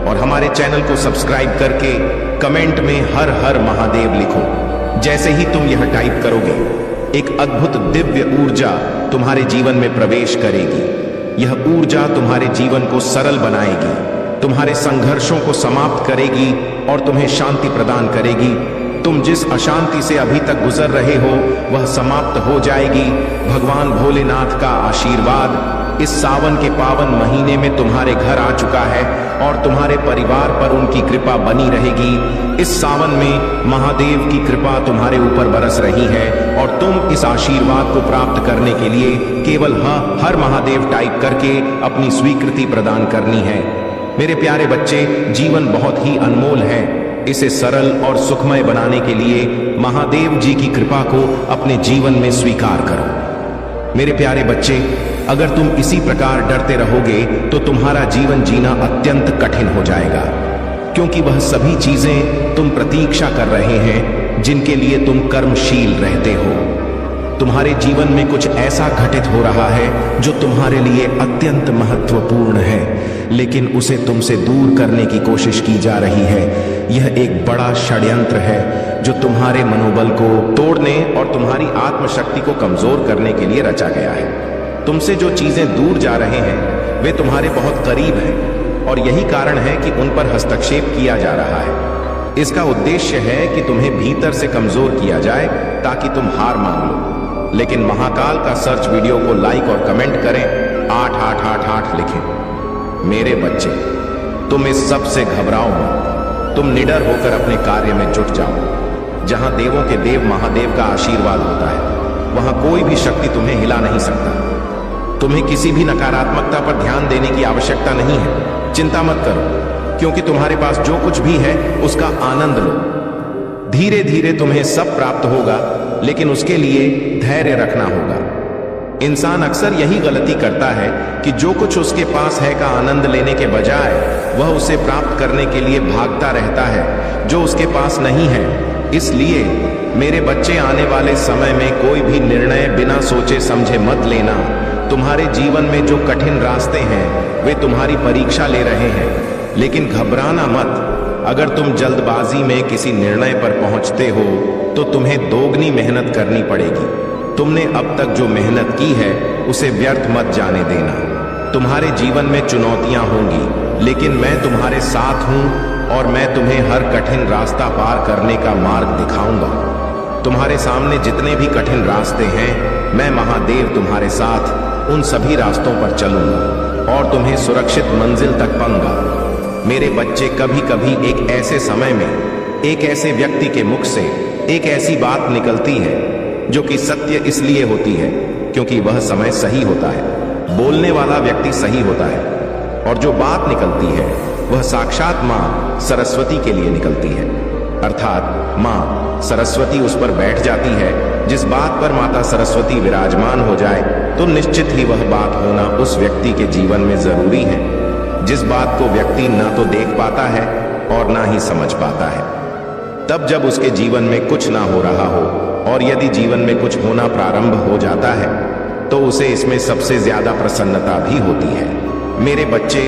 और हमारे चैनल को सब्सक्राइब करके कमेंट में हर हर महादेव लिखो। जैसे ही तुम यह टाइप करोगे, एक अद्भुत दिव्य ऊर्जा तुम्हारे जीवन में प्रवेश करेगी। यह ऊर्जा तुम्हारे जीवन को सरल बनाएगी, तुम्हारे संघर्षों को समाप्त करेगी और तुम्हें शांति प्रदान करेगी। तुम जिस अशांति से अभी तक गुजर रहे हो वह समाप्त हो जाएगी। भगवान भोलेनाथ का आशीर्वाद इस सावन के पावन महीने में तुम्हारे घर आ चुका है और तुम्हारे परिवार पर उनकी कृपा बनी रहेगी। इस सावन में महादेव की कृपा तुम्हारे ऊपर बरस रही है और तुम इस आशीर्वाद को प्राप्त करने के लिए केवल हर महादेव टाइप करके अपनी स्वीकृति प्रदान करनी है। मेरे प्यारे बच्चे, जीवन बहुत ही अनमोल है। इसे सरल और सुखमय बनाने के लिए महादेव जी की कृपा को अपने जीवन में स्वीकार करो। मेरे प्यारे बच्चे, अगर तुम इसी प्रकार डरते रहोगे तो तुम्हारा जीवन जीना अत्यंत कठिन हो जाएगा, क्योंकि वह सभी चीजें तुम प्रतीक्षा कर रहे हैं जिनके लिए तुम कर्मशील रहते हो। तुम्हारे जीवन में कुछ ऐसा घटित हो रहा है जो तुम्हारे लिए अत्यंत महत्वपूर्ण है, लेकिन उसे तुमसे दूर करने की कोशिश की जा रही है। यह एक बड़ा षड्यंत्र है जो तुम्हारे मनोबल को तोड़ने और तुम्हारी आत्मशक्ति को कमजोर करने के लिए रचा गया है। तुमसे जो चीजें दूर जा रहे हैं वे तुम्हारे बहुत करीब हैं और यही कारण है कि उन पर हस्तक्षेप किया जा रहा है। इसका उद्देश्य है कि तुम्हें भीतर से कमजोर किया जाए ताकि तुम हार मान लो। लेकिन महाकाल का सर्च वीडियो को लाइक और कमेंट करें, 8888 लिखें। मेरे बच्चे, तुम इस सब से घबराओ मत। तुम निडर होकर अपने कार्य में जुट जाओ। जहां देवों के देव महादेव का आशीर्वाद होता है वहां कोई भी शक्ति तुम्हें हिला नहीं सकता। तुम्हें किसी भी नकारात्मकता पर ध्यान देने की आवश्यकता नहीं है। चिंता मत करो, क्योंकि तुम्हारे पास जो कुछ भी है उसका आनंद लो। धीरे धीरे तुम्हें सब प्राप्त होगा, लेकिन उसके लिए धैर्य रखना होगा। इंसान अक्सर यही गलती करता है कि जो कुछ उसके पास है का आनंद लेने के बजाय वह उसे प्राप्त करने के लिए भागता रहता है जो उसके पास नहीं है। इसलिए मेरे बच्चे, आने वाले समय में कोई भी निर्णय बिना सोचे समझे मत लेना। तुम्हारे जीवन में जो कठिन रास्ते हैं वे तुम्हारी परीक्षा ले रहे हैं, लेकिन घबराना मत। अगर तुम जल्दबाजी में किसी निर्णय पर पहुंचते हो तो तुम्हें दोगुनी मेहनत करनी पड़ेगी। तुमने अब तक जो मेहनत की है उसे व्यर्थ मत जाने देना। तुम्हारे जीवन में चुनौतियां होंगी, लेकिन मैं तुम्हारे साथ हूं और मैं तुम्हें हर कठिन रास्ता पार करने का मार्ग दिखाऊंगा। तुम्हारे सामने जितने भी कठिन रास्ते हैं, मैं महादेव तुम्हारे साथ उन सभी रास्तों पर चलूंगा और तुम्हें सुरक्षित मंजिल तक पाऊंगा। मेरे बच्चे, कभी कभी एक ऐसे समय में एक ऐसे व्यक्ति के मुख से एक ऐसी बात निकलती है जो कि सत्य इसलिए होती है क्योंकि वह समय सही होता है। बोलने वाला व्यक्ति सही होता है और जो बात निकलती है वह साक्षात मां सरस्वती के लिए निकलती है। अर्थात मां सरस्वती उस पर बैठ जाती है। जिस बात पर माता सरस्वती विराजमान हो जाए तो निश्चित ही वह बात होना उस व्यक्ति के जीवन में जरूरी है, जिस बात को व्यक्ति ना तो देख पाता है और ना ही समझ पाता है। तब जब उसके जीवन में कुछ ना हो रहा हो और यदि जीवन में कुछ होना प्रारंभ हो जाता है तो उसे इसमें सबसे ज्यादा प्रसन्नता भी होती है। मेरे बच्चे,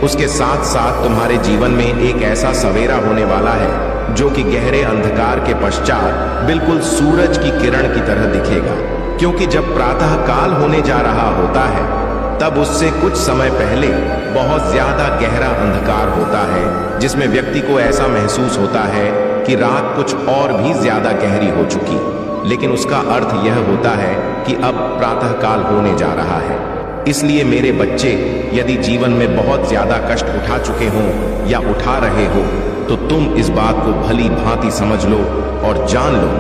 उसके साथ साथ तुम्हारे जीवन में एक ऐसा सवेरा होने वाला है जो कि गहरे अंधकार के पश्चात बिल्कुल सूरज की किरण की तरह दिखेगा, क्योंकि जब प्रातः काल होने जा रहा होता है तब उससे कुछ समय पहले बहुत ज्यादा गहरा अंधकार होता है, जिसमें व्यक्ति को ऐसा महसूस होता है कि रात कुछ और भी ज्यादा गहरी हो चुकी। लेकिन उसका अर्थ यह होता है कि अब प्रातः काल होने जा रहा है। इसलिए मेरे बच्चे, यदि जीवन में बहुत ज्यादा कष्ट उठा चुके हों या उठा रहे हो तो तुम इस बात को भली भांति समझ लो और जान लो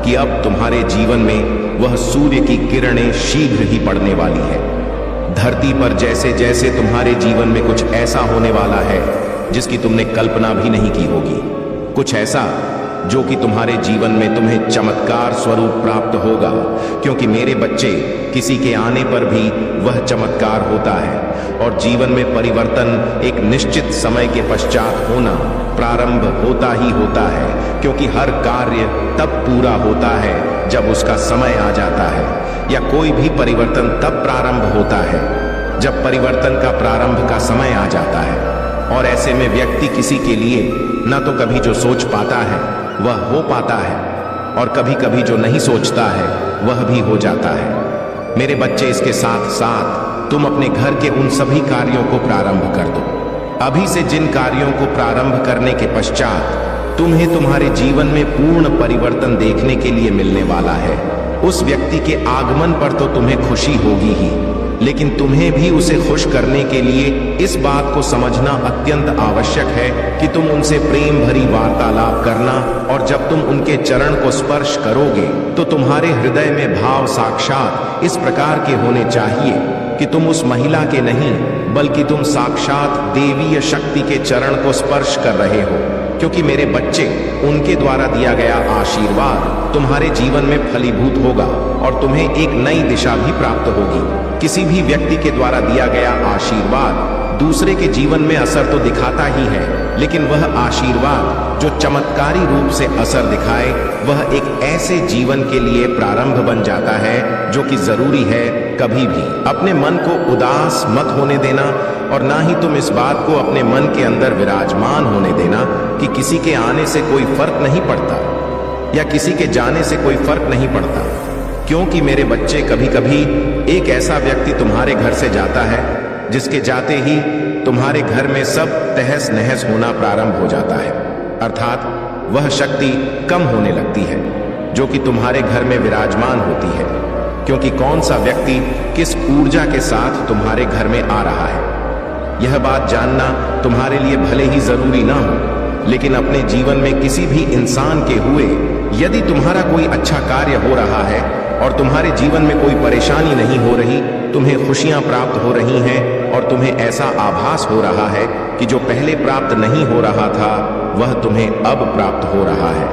कि अब तुम्हारे जीवन में वह सूर्य की किरणें शीघ्र ही पड़ने वाली है। धरती पर जैसे जैसे तुम्हारे जीवन में कुछ ऐसा होने वाला है जिसकी तुमने कल्पना भी नहीं की होगी, कुछ ऐसा जो कि तुम्हारे जीवन में तुम्हें चमत्कार स्वरूप प्राप्त होगा, क्योंकि मेरे बच्चे, किसी के आने पर भी वह चमत्कार होता है और जीवन में परिवर्तन एक निश्चित समय के पश्चात होना प्रारंभ होता ही होता है, क्योंकि हर कार्य तब पूरा होता है जब उसका समय आ जाता है, या कोई भी परिवर्तन तब प्रारंभ होता है जब परिवर्तन का प्रारंभ का समय आ जाता है। और ऐसे में व्यक्ति किसी के लिए न तो कभी जो सोच पाता है वह हो पाता है और कभी कभी जो नहीं सोचता है वह भी हो जाता है। मेरे बच्चे, इसके साथ साथ तुम अपने घर के उन सभी कार्यों को प्रारंभ कर दो। अभी से जिन कार्यों को प्रारंभ करने के पश्चात तुम्हें तुम्हारे जीवन में पूर्ण परिवर्तन देखने के लिए मिलने वाला है, उस व्यक्ति के आगमन पर तो तुम्हें खुशी होगी ही, लेकिन तुम्हें भी उसे खुश करने के लिए इस बात को समझना अत्यंत आवश्यक है कि तुम उनसे प्रेम भरी वार्तालाप करना, और जब तुम उनके चरण को स्पर्श करोगे तो तुम्हारे हृदय में भाव साक्षात इस प्रकार के होने चाहिए कि तुम उस महिला के नहीं बल्कि तुम साक्षात देवीय शक्ति के चरण को स्पर्श कर रहे हो, क्योंकि मेरे बच्चे, उनके द्वारा दिया गया आशीर्वाद तुम्हारे जीवन में फलीभूत होगा और तुम्हें एक नई दिशा भी प्राप्त होगी। किसी भी व्यक्ति के द्वारा दिया गया आशीर्वाद दूसरे के जीवन में असर तो दिखाता ही है, लेकिन वह आशीर्वाद जो चमत्कारी रूप से असर दिखाए वह एक ऐसे जीवन के लिए प्रारंभ बन जाता है जो कि जरूरी है। कभी भी अपने मन को उदास मत होने देना और ना ही तुम इस बात को अपने मन के अंदर विराजमान होने देना कि किसी के आने से कोई फर्क नहीं पड़ता या किसी के जाने से कोई फर्क नहीं पड़ता, क्योंकि मेरे बच्चे, कभी कभी एक ऐसा व्यक्ति तुम्हारे घर से जाता है जिसके जाते ही तुम्हारे घर में सब तहस नहस होना प्रारंभ हो जाता है, अर्थात वह शक्ति कम होने लगती है जो कि तुम्हारे घर में विराजमान होती है, क्योंकि कौन सा व्यक्ति किस ऊर्जा के साथ तुम्हारे घर में आ रहा है यह बात जानना तुम्हारे लिए भले ही जरूरी ना हो, लेकिन अपने जीवन में किसी भी इंसान के हुए यदि तुम्हारा कोई अच्छा कार्य हो रहा है और तुम्हारे जीवन में कोई परेशानी नहीं हो रही, तुम्हें खुशियां प्राप्त हो रही हैं और तुम्हें ऐसा आभास हो रहा है कि जो पहले प्राप्त नहीं हो रहा था वह तुम्हें अब प्राप्त हो रहा है।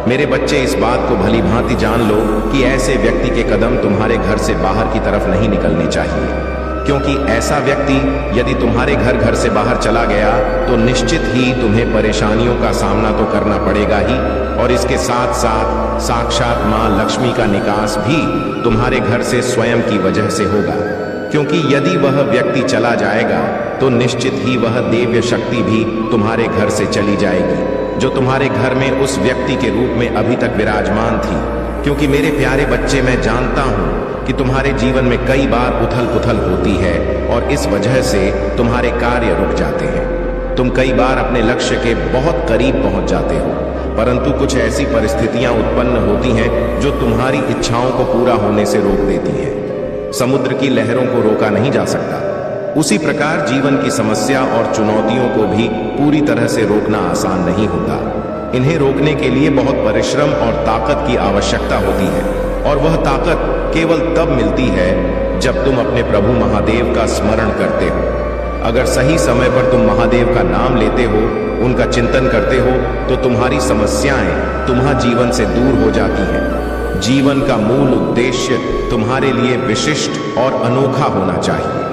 मेरे बच्चे, इस बात को भली भांति जान लो कि ऐसे व्यक्ति के कदम तुम्हारे घर से बाहर की तरफ नहीं निकलने चाहिए, क्योंकि ऐसा व्यक्ति यदि तुम्हारे घर से बाहर चला गया तो निश्चित ही तुम्हें परेशानियों का सामना तो करना पड़ेगा ही, और इसके साथ साथ साक्षात मां लक्ष्मी का निकास भी तुम्हारे घर से स्वयं की वजह से होगा, क्योंकि यदि वह व्यक्ति चला जाएगा तो निश्चित ही वह दिव्य शक्ति भी तुम्हारे घर से चली जाएगी जो तुम्हारे घर में उस व्यक्ति के रूप में अभी तक विराजमान थी। क्योंकि मेरे प्यारे बच्चे, मैं जानता हूं कि तुम्हारे जीवन में कई बार उथल पुथल होती है और इस वजह से तुम्हारे कार्य रुक जाते हैं। तुम कई बार अपने लक्ष्य के बहुत करीब पहुंच जाते हो, परंतु कुछ ऐसी परिस्थितियां उत्पन्न होती हैं जो तुम्हारी इच्छाओं को पूरा होने से रोक देती हैं। समुद्र की लहरों को रोका नहीं जा सकता, उसी प्रकार जीवन की समस्या और चुनौतियों को भी पूरी तरह से रोकना आसान नहीं होता। इन्हें रोकने के लिए बहुत परिश्रम और ताकत की आवश्यकता होती है, और वह ताकत केवल तब मिलती है जब तुम अपने प्रभु महादेव का स्मरण करते हो। अगर सही समय पर तुम महादेव का नाम लेते हो, उनका चिंतन करते हो, तो तुम्हारी समस्याएं तुम्हारे जीवन से दूर हो जाती हैं। जीवन का मूल उद्देश्य तुम्हारे लिए विशिष्ट और अनोखा होना चाहिए।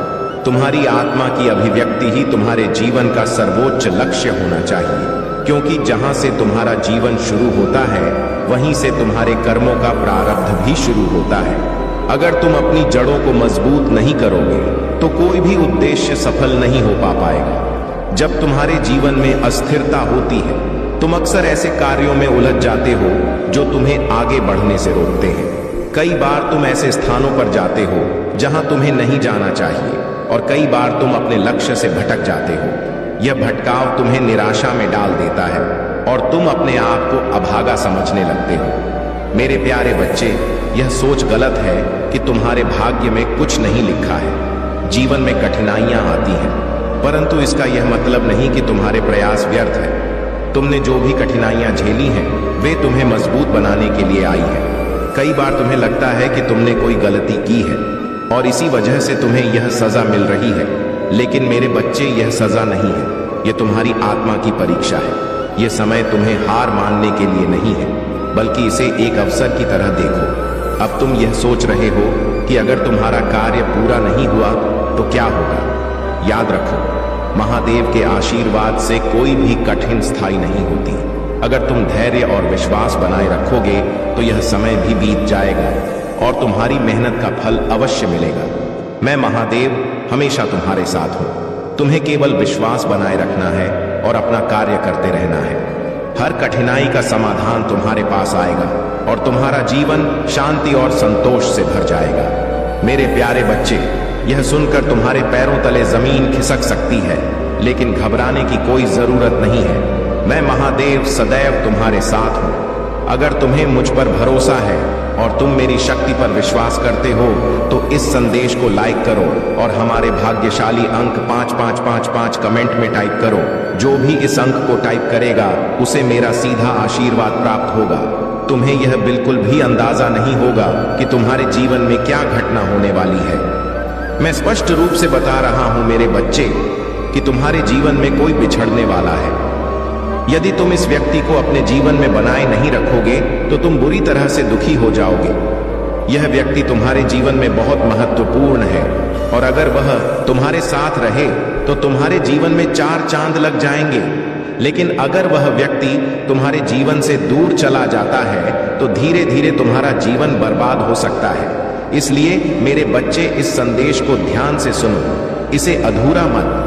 तुम्हारी आत्मा की अभिव्यक्ति ही तुम्हारे जीवन का सर्वोच्च लक्ष्य होना चाहिए, क्योंकि जहां से तुम्हारा जीवन शुरू होता है, वहीं से तुम्हारे कर्मों का प्रारब्ध भी शुरू होता है। अगर तुम अपनी जड़ों को मजबूत नहीं करोगे, तो कोई भी उद्देश्य सफल नहीं हो पाएगा। जब तुम्हारे जीवन में अस्थिरता होती है, तुम अक्सर ऐसे कार्यों में उलझ जाते हो जो तुम्हें आगे बढ़ने से रोकते हैं। कई बार तुम ऐसे स्थानों पर जाते हो जहां तुम्हें नहीं जाना चाहिए, और कई बार तुम अपने लक्ष्य से भटक जाते हो। यह भटकाव तुम्हें निराशा में डाल देता है और तुम अपने आप को अभागा समझने लगते हो। मेरे प्यारे बच्चे, यह सोच गलत है कि तुम्हारे भाग्य में कुछ नहीं लिखा है। जीवन में कठिनाइयां आती हैं, परंतु इसका यह मतलब नहीं कि तुम्हारे प्रयास व्यर्थ है। तुमने जो भी कठिनाइयां झेली हैं, वे तुम्हें मजबूत बनाने के लिए आई हैं। कई बार तुम्हें लगता है कि तुमने कोई गलती की है और इसी वजह से तुम्हें यह सजा मिल रही है, लेकिन मेरे बच्चे, यह सजा नहीं है, यह तुम्हारी आत्मा की परीक्षा है। यह समय तुम्हें हार मानने के लिए नहीं है, बल्कि इसे एक अवसर की तरह देखो। अब तुम यह सोच रहे हो कि अगर तुम्हारा कार्य पूरा नहीं हुआ तो क्या होगा। याद रखो, महादेव के आशीर्वाद से कोई भी कठिन स्थायी नहीं होती। अगर तुम धैर्य और विश्वास बनाए रखोगे, तो यह समय भी बीत जाएगा और तुम्हारी मेहनत का फल अवश्य मिलेगा। मैं महादेव हमेशा तुम्हारे साथ हूं। तुम्हें केवल विश्वास बनाए रखना है और अपना कार्य करते रहना है। हर कठिनाई का समाधान तुम्हारे पास आएगा और तुम्हारा जीवन शांति और संतोष से भर जाएगा। मेरे प्यारे बच्चे, यह सुनकर तुम्हारे पैरों तले जमीन खिसक सकती है, लेकिन घबराने की कोई जरूरत नहीं है। मैं महादेव सदैव तुम्हारे साथ हूं। अगर तुम्हें मुझ पर भरोसा है और तुम मेरी शक्ति पर विश्वास करते हो, तो इस संदेश को लाइक करो और हमारे भाग्यशाली अंक 5555 कमेंट में टाइप करो। जो भी इस अंक को टाइप करेगा, उसे मेरा सीधा आशीर्वाद प्राप्त होगा। तुम्हें यह बिल्कुल भी अंदाजा नहीं होगा कि तुम्हारे जीवन में क्या घटना होने वाली है। मैं स्पष्ट रूप से बता रहा हूं मेरे बच्चे, कि तुम्हारे जीवन में कोई बिछड़ने वाला है। यदि तुम इस व्यक्ति को अपने जीवन में बनाए नहीं रखोगे, तो तुम बुरी तरह से दुखी हो जाओगे। यह व्यक्ति तुम्हारे जीवन में बहुत महत्वपूर्ण है, और अगर वह तुम्हारे साथ रहे तो तुम्हारे जीवन में 4 चांद लग जाएंगे। लेकिन अगर वह व्यक्ति तुम्हारे जीवन से दूर चला जाता है, तो धीरे धीरे तुम्हारा जीवन बर्बाद हो सकता है। इसलिए मेरे बच्चे, इस संदेश को ध्यान से सुनो। इसे अधूरा मत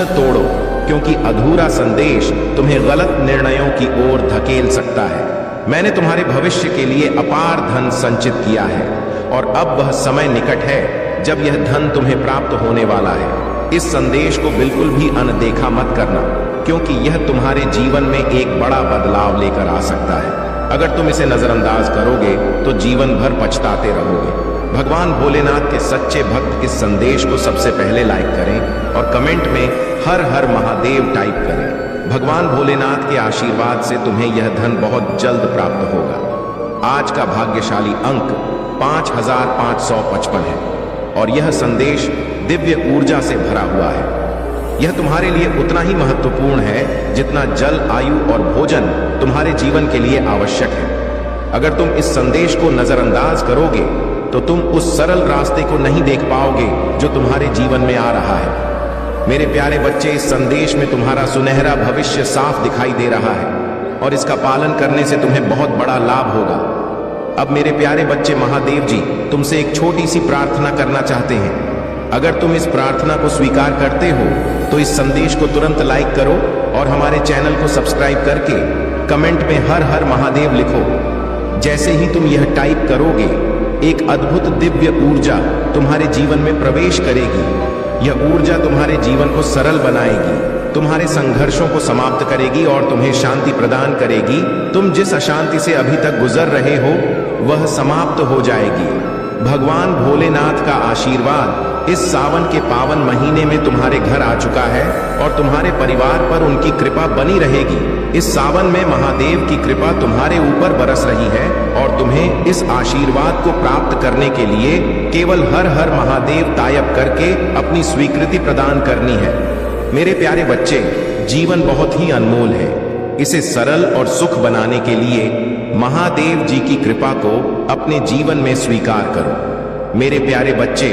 तोड़ो, क्योंकि अधूरा संदेश तुम्हें गलत निर्णयों की ओर धकेल सकता है। मैंने तुम्हारे भविष्य के लिए अपार धन संचित किया है, और अब वह समय निकट है जब यह धन तुम्हें प्राप्त होने वाला है। इस संदेश को बिल्कुल भी अनदेखा मत करना, क्योंकि यह तुम्हारे जीवन में एक बड़ा बदलाव लेकर आ सकता है। अगर तुम इसे नजरअंदाज करोगे, तो जीवन भर पछताते रहोगे। भगवान भोलेनाथ के सच्चे भक्त इस संदेश को सबसे पहले लाइक करें और कमेंट में हर हर महादेव टाइप करें। भगवान भोलेनाथ के आशीर्वाद से तुम्हें यह धन बहुत जल्द प्राप्त होगा। आज का भाग्यशाली अंक 5555 है, और यह संदेश दिव्य ऊर्जा से भरा हुआ है। यह तुम्हारे लिए उतना ही महत्वपूर्ण है जितना जल, आयु और भोजन तुम्हारे जीवन के लिए आवश्यक है। अगर तुम इस संदेश को नजरअंदाज करोगे, तो तुम उस सरल रास्ते को नहीं देख पाओगे जो तुम्हारे जीवन में आ रहा है। मेरे प्यारे बच्चे, इस संदेश में तुम्हारा सुनहरा भविष्य साफ दिखाई दे रहा है, और इसका पालन करने से तुम्हें बहुत बड़ा लाभ होगा। अब मेरे प्यारे बच्चे, महादेव जी तुमसे एक छोटी सी प्रार्थना करना चाहते हैं। अगर तुम इस प्रार्थना को स्वीकार करते हो, तो इस संदेश को तुरंत लाइक करो और हमारे चैनल को सब्सक्राइब करके कमेंट में हर हर महादेव लिखो। जैसे ही तुम यह टाइप करोगे, एक अद्भुत दिव्य ऊर्जा तुम्हारे जीवन में प्रवेश करेगी। यह ऊर्जा तुम्हारे जीवन को सरल बनाएगी, तुम्हारे संघर्षों को समाप्त करेगी और तुम्हें शांति प्रदान करेगी। तुम जिस अशांति से अभी तक गुजर रहे हो, वह समाप्त हो जाएगी। भगवान भोलेनाथ का आशीर्वाद इस सावन के पावन महीने में तुम्हारे घर आ चुका है, और तुम्हारे परिवार पर उनकी कृपा बनी रहेगी। इस सावन में महादेव की कृपा तुम्हारे ऊपर बरस रही है, और तुम्हें तुम्हें इस आशीर्वाद को प्राप्त करने के लिए केवल हर हर महादेव टाइप करके अपनी स्वीकृति प्रदान करनी है। मेरे प्यारे बच्चे, जीवन बहुत ही अनमोल है। इसे सरल और सुख बनाने के लिए महादेव जी की कृपा को अपने जीवन में स्वीकार करो। मेरे प्यारे बच्चे,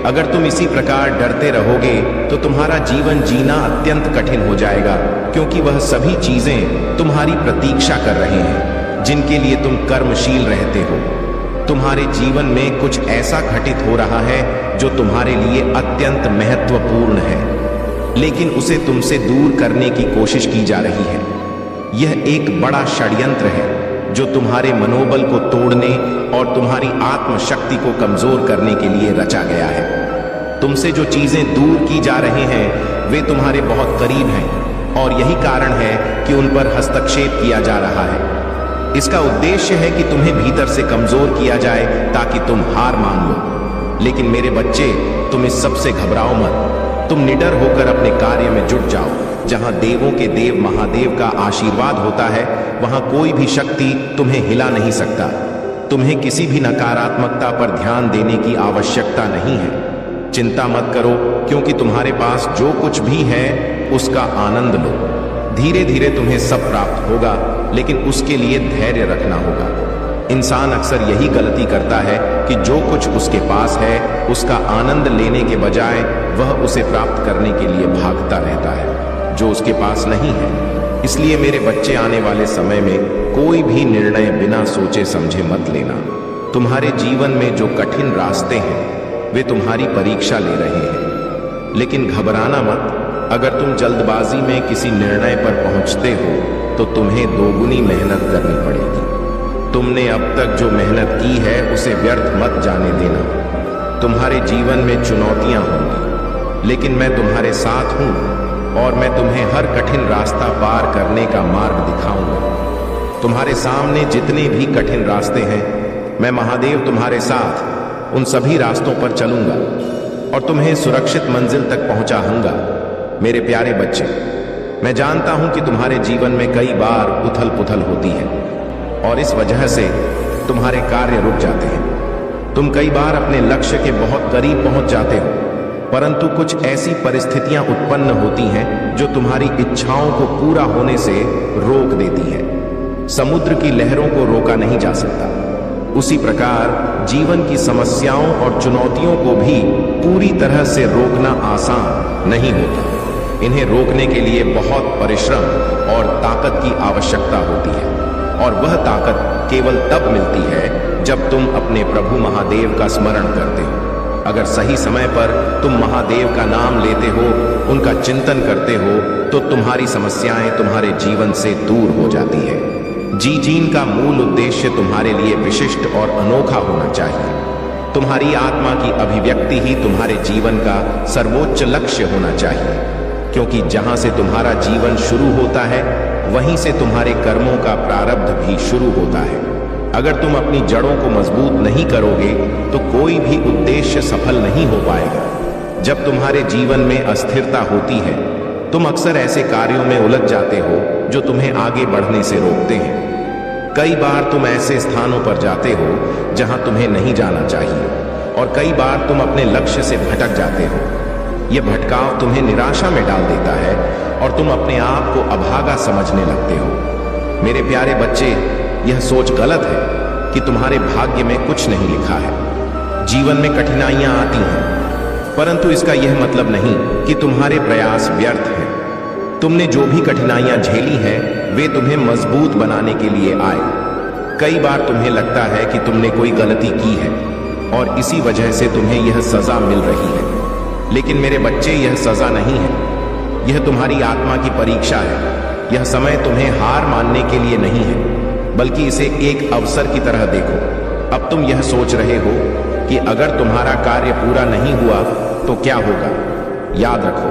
अगर तुम इसी प्रकार डरते रहोगे तो तुम्हारा जीवन जीना अत्यंत कठिन हो जाएगा, क्योंकि वह सभी चीजें तुम्हारी प्रतीक्षा कर रहे हैं जिनके लिए तुम कर्मशील रहते हो। तुम्हारे जीवन में कुछ ऐसा घटित हो रहा है जो तुम्हारे लिए अत्यंत महत्वपूर्ण है, लेकिन उसे तुमसे दूर करने की कोशिश की जा रही है। यह एक बड़ा षड्यंत्र है जो तुम्हारे मनोबल को तोड़ने और तुम्हारी आत्मशक्ति को कमजोर करने के लिए रचा गया है। तुमसे जो चीजें दूर की जा रही हैं वे तुम्हारे बहुत करीब हैं, और यही कारण है कि उन पर हस्तक्षेप किया जा रहा है। इसका उद्देश्य है कि तुम्हें भीतर से कमजोर किया जाए ताकि तुम हार मान लो। लेकिन मेरे बच्चे, तुम इस सब से घबराओ मत। तुम निडर होकर अपने कार्य में जुट जाओ। जहां देवों के देव महादेव का आशीर्वाद होता है, वहां कोई भी शक्ति तुम्हें हिला नहीं सकता। तुम्हें किसी भी नकारात्मकता पर ध्यान देने की आवश्यकता नहीं है। चिंता मत करो, क्योंकि तुम्हारे पास जो कुछ भी है उसका आनंद लो। धीरे धीरे तुम्हें सब प्राप्त होगा, लेकिन उसके लिए धैर्य रखना होगा। इंसान अक्सर यही गलती करता है कि जो कुछ उसके पास है उसका आनंद लेने के बजाय वह उसे प्राप्त करने के लिए भागता रहता है जो उसके पास नहीं है। इसलिए मेरे बच्चे, आने वाले समय में कोई भी निर्णय बिना सोचे समझे मत लेना। तुम्हारे जीवन में जो कठिन रास्ते हैं वे तुम्हारी परीक्षा ले रहे हैं, लेकिन घबराना मत। अगर तुम जल्दबाजी में किसी निर्णय पर पहुंचते हो तो तुम्हें दोगुनी मेहनत करनी पड़ेगी। तुमने अब तक जो मेहनत की है उसे व्यर्थ मत जाने देना। तुम्हारे जीवन में चुनौतियां होंगी, लेकिन मैं तुम्हारे साथ हूं और मैं तुम्हें हर कठिन रास्ता पार करने का मार्ग दिखाऊंगा। तुम्हारे सामने जितने भी कठिन रास्ते हैं, मैं महादेव तुम्हारे साथ उन सभी रास्तों पर चलूंगा और तुम्हें सुरक्षित मंजिल तक पहुंचाऊंगा। मेरे प्यारे बच्चे, मैं जानता हूं कि तुम्हारे जीवन में कई बार उथल पुथल होती है और इस वजह से तुम्हारे कार्य रुक जाते हैं। तुम कई बार अपने लक्ष्य के बहुत करीब पहुंच जाते हो, परंतु कुछ ऐसी परिस्थितियां उत्पन्न होती हैं जो तुम्हारी इच्छाओं को पूरा होने से रोक देती हैं। समुद्र की लहरों को रोका नहीं जा सकता, उसी प्रकार जीवन की समस्याओं और चुनौतियों को भी पूरी तरह से रोकना आसान नहीं होता। इन्हें रोकने के लिए बहुत परिश्रम और ताकत की आवश्यकता होती है, और वह ताकत केवल तब मिलती है जब तुम अपने प्रभु महादेव का स्मरण करते हो। अगर सही समय पर तुम महादेव का नाम लेते हो, उनका चिंतन करते हो, तो तुम्हारी समस्याएं तुम्हारे जीवन से दूर हो जाती है। जीन का मूल उद्देश्य तुम्हारे लिए विशिष्ट और अनोखा होना चाहिए। तुम्हारी आत्मा की अभिव्यक्ति ही तुम्हारे जीवन का सर्वोच्च लक्ष्य होना चाहिए, क्योंकि जहां से तुम्हारा जीवन शुरू होता है वहीं से तुम्हारे कर्मों का प्रारब्ध भी शुरू होता है। अगर तुम अपनी जड़ों को मजबूत नहीं करोगे तो कोई भी उद्देश्य सफल नहीं हो पाएगा। जब तुम्हारे जीवन में अस्थिरता होती है, तुम अक्सर ऐसे कार्यों में उलझ जाते हो जो तुम्हें आगे बढ़ने से रोकते हैं। कई बार तुम ऐसे स्थानों पर जाते हो जहां तुम्हें नहीं जाना चाहिए, और कई बार तुम अपने लक्ष्य से भटक जाते हो। यह भटकाव तुम्हें निराशा में डाल देता है और तुम अपने आप को अभागा समझने लगते हो। मेरे प्यारे बच्चे, यह सोच गलत है कि तुम्हारे भाग्य में कुछ नहीं लिखा है। जीवन में कठिनाइयां आती हैं, परंतु इसका यह मतलब नहीं कि तुम्हारे प्रयास व्यर्थ हैं। तुमने जो भी कठिनाइयां झेली हैं वे तुम्हें मजबूत बनाने के लिए आए। कई बार तुम्हें लगता है कि तुमने कोई गलती की है और इसी वजह से तुम्हें यह सजा मिल रही है, लेकिन मेरे बच्चे, यह सजा नहीं है, यह तुम्हारी आत्मा की परीक्षा है। यह समय तुम्हें हार मानने के लिए नहीं है, बल्कि इसे एक अवसर की तरह देखो। अब तुम यह सोच रहे हो कि अगर तुम्हारा कार्य पूरा नहीं हुआ तो क्या होगा। याद रखो,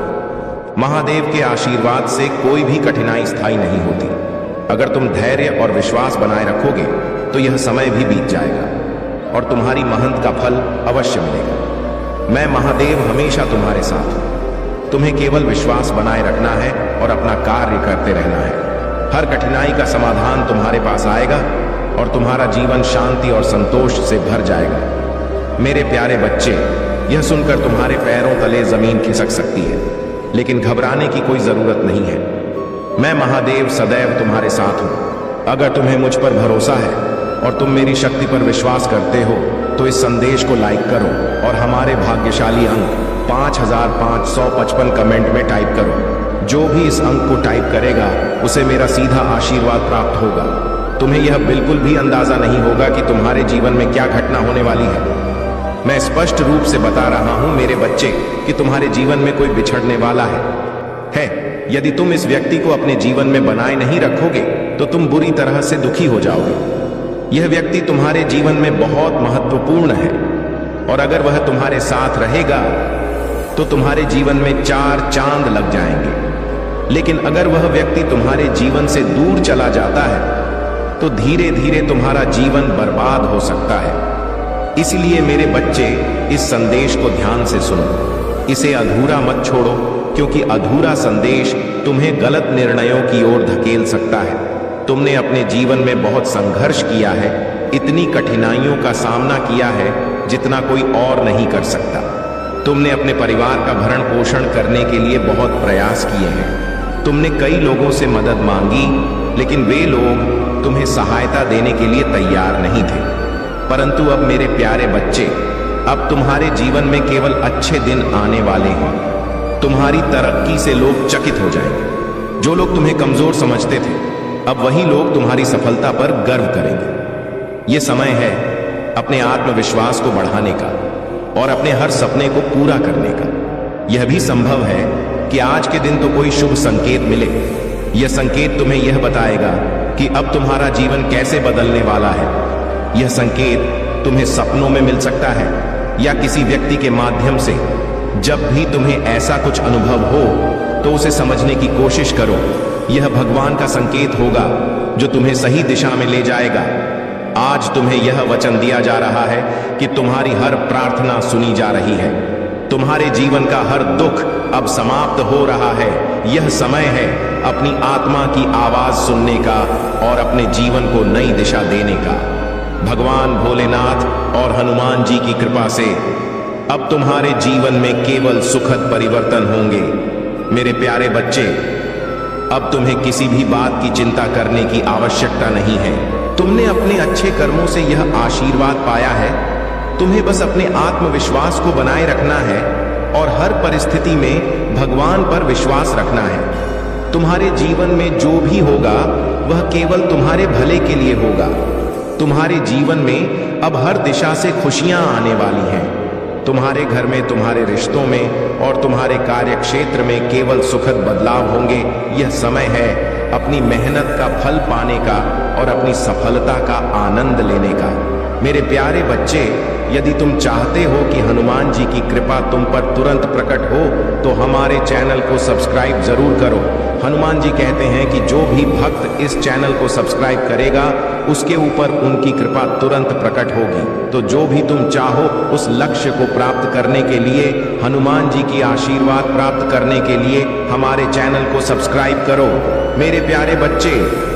महादेव के आशीर्वाद से कोई भी कठिनाई स्थायी नहीं होती। अगर तुम धैर्य और विश्वास बनाए रखोगे तो यह समय भी बीत जाएगा और तुम्हारी मेहनत का फल अवश्य मिलेगा। मैं महादेव हमेशा तुम्हारे साथ हूं। तुम्हें केवल विश्वास बनाए रखना है और अपना कार्य करते रहना है। हर कठिनाई का समाधान तुम्हारे पास आएगा और तुम्हारा जीवन शांति और संतोष से भर जाएगा। मेरे प्यारे बच्चे, यह सुनकर तुम्हारे पैरों तले जमीन खिसक सकती है, लेकिन घबराने की कोई जरूरत नहीं है। मैं महादेव सदैव तुम्हारे साथ हूं। अगर तुम्हें मुझ पर भरोसा है और तुम मेरी शक्ति पर विश्वास करते हो तो इस संदेश को लाइक करो और हमारे भाग्यशाली अंक 5555 कमेंट में टाइप करो। जो भी इस अंक को टाइप करेगा उसे मेरा सीधा आशीर्वाद प्राप्त होगा। तुम्हें यह बिल्कुल भी अंदाजा नहीं होगा कि तुम्हारे जीवन में क्या घटना होने वाली है। मैं स्पष्ट रूप से बता रहा हूं मेरे बच्चे कि तुम्हारे जीवन में कोई बिछड़ने वाला है। यदि तुम इस व्यक्ति को अपने जीवन में बनाए नहीं रखोगे तो तुम बुरी तरह से दुखी हो जाओगे। यह व्यक्ति तुम्हारे जीवन में बहुत महत्वपूर्ण है और अगर वह तुम्हारे साथ रहेगा तो तुम्हारे जीवन में 4 चांद लग जाएंगे। लेकिन अगर वह व्यक्ति तुम्हारे जीवन से दूर चला जाता है तो धीरे धीरे तुम्हारा जीवन बर्बाद हो सकता है। इसलिए मेरे बच्चे, इस संदेश को ध्यान से सुनो। इसे अधूरा मत छोड़ो, क्योंकि अधूरा संदेश तुम्हें गलत निर्णयों की ओर धकेल सकता है। तुमने अपने जीवन में बहुत संघर्ष किया है, इतनी कठिनाइयों का सामना किया है जितना कोई और नहीं कर सकता। तुमने अपने परिवार का भरण पोषण करने के लिए बहुत प्रयास किए हैं। तुमने कई लोगों से मदद मांगी, लेकिन वे लोग तुम्हें सहायता देने के लिए तैयार नहीं थे। परंतु अब मेरे प्यारे बच्चे, अब तुम्हारे जीवन में केवल अच्छे दिन आने वाले हैं। तुम्हारी तरक्की से लोग चकित हो जाएंगे। जो लोग तुम्हें कमजोर समझते थे, अब वही लोग तुम्हारी सफलता पर गर्व करेंगे। यह समय है अपने आत्मविश्वास को बढ़ाने का और अपने हर सपने को पूरा करने का। यह भी संभव है कि आज के दिन तो कोई शुभ संकेत मिले। यह संकेत तुम्हें यह बताएगा कि अब तुम्हारा जीवन कैसे बदलने वाला है। यह संकेत तुम्हें सपनों में मिल सकता है या किसी व्यक्ति के माध्यम से। जब भी तुम्हें ऐसा कुछ अनुभव हो तो उसे समझने की कोशिश करो। यह भगवान का संकेत होगा जो तुम्हें सही दिशा में ले जाएगा। आज तुम्हें यह वचन दिया जा रहा है कि तुम्हारी हर प्रार्थना सुनी जा रही है। तुम्हारे जीवन का हर दुख अब समाप्त हो रहा है। यह समय है अपनी आत्मा की आवाज सुनने का और अपने जीवन को नई दिशा देने का। भगवान भोलेनाथ और हनुमान जी की कृपा से अब तुम्हारे जीवन में केवल सुखद परिवर्तन होंगे। मेरे प्यारे बच्चे, अब तुम्हें किसी भी बात की चिंता करने की आवश्यकता नहीं है। तुमने अपने अच्छे कर्मों से यह आशीर्वाद पाया है। तुम्हें बस अपने आत्मविश्वास को बनाए रखना है और हर परिस्थिति में भगवान पर विश्वास रखना है। तुम्हारे जीवन में जो भी होगा वह केवल तुम्हारे भले के लिए होगा। तुम्हारे जीवन में अब हर दिशा से खुशियां आने वाली हैं। तुम्हारे घर में, तुम्हारे रिश्तों में और तुम्हारे कार्य क्षेत्र में केवल सुखद बदलाव होंगे। यह समय है अपनी मेहनत का फल पाने का और अपनी सफलता का आनंद लेने का। मेरे प्यारे बच्चे, यदि तुम चाहते हो कि हनुमान जी की कृपा तुम पर तुरंत प्रकट हो तो हमारे चैनल को सब्सक्राइब जरूर करो। हनुमान जी कहते हैं कि जो भी भक्त इस चैनल को सब्सक्राइब करेगा उसके ऊपर उनकी कृपा तुरंत प्रकट होगी। तो जो भी तुम चाहो उस लक्ष्य को प्राप्त करने के लिए, हनुमान जी की आशीर्वाद प्राप्त करने के लिए हमारे चैनल को सब्सक्राइब करो। मेरे प्यारे बच्चे,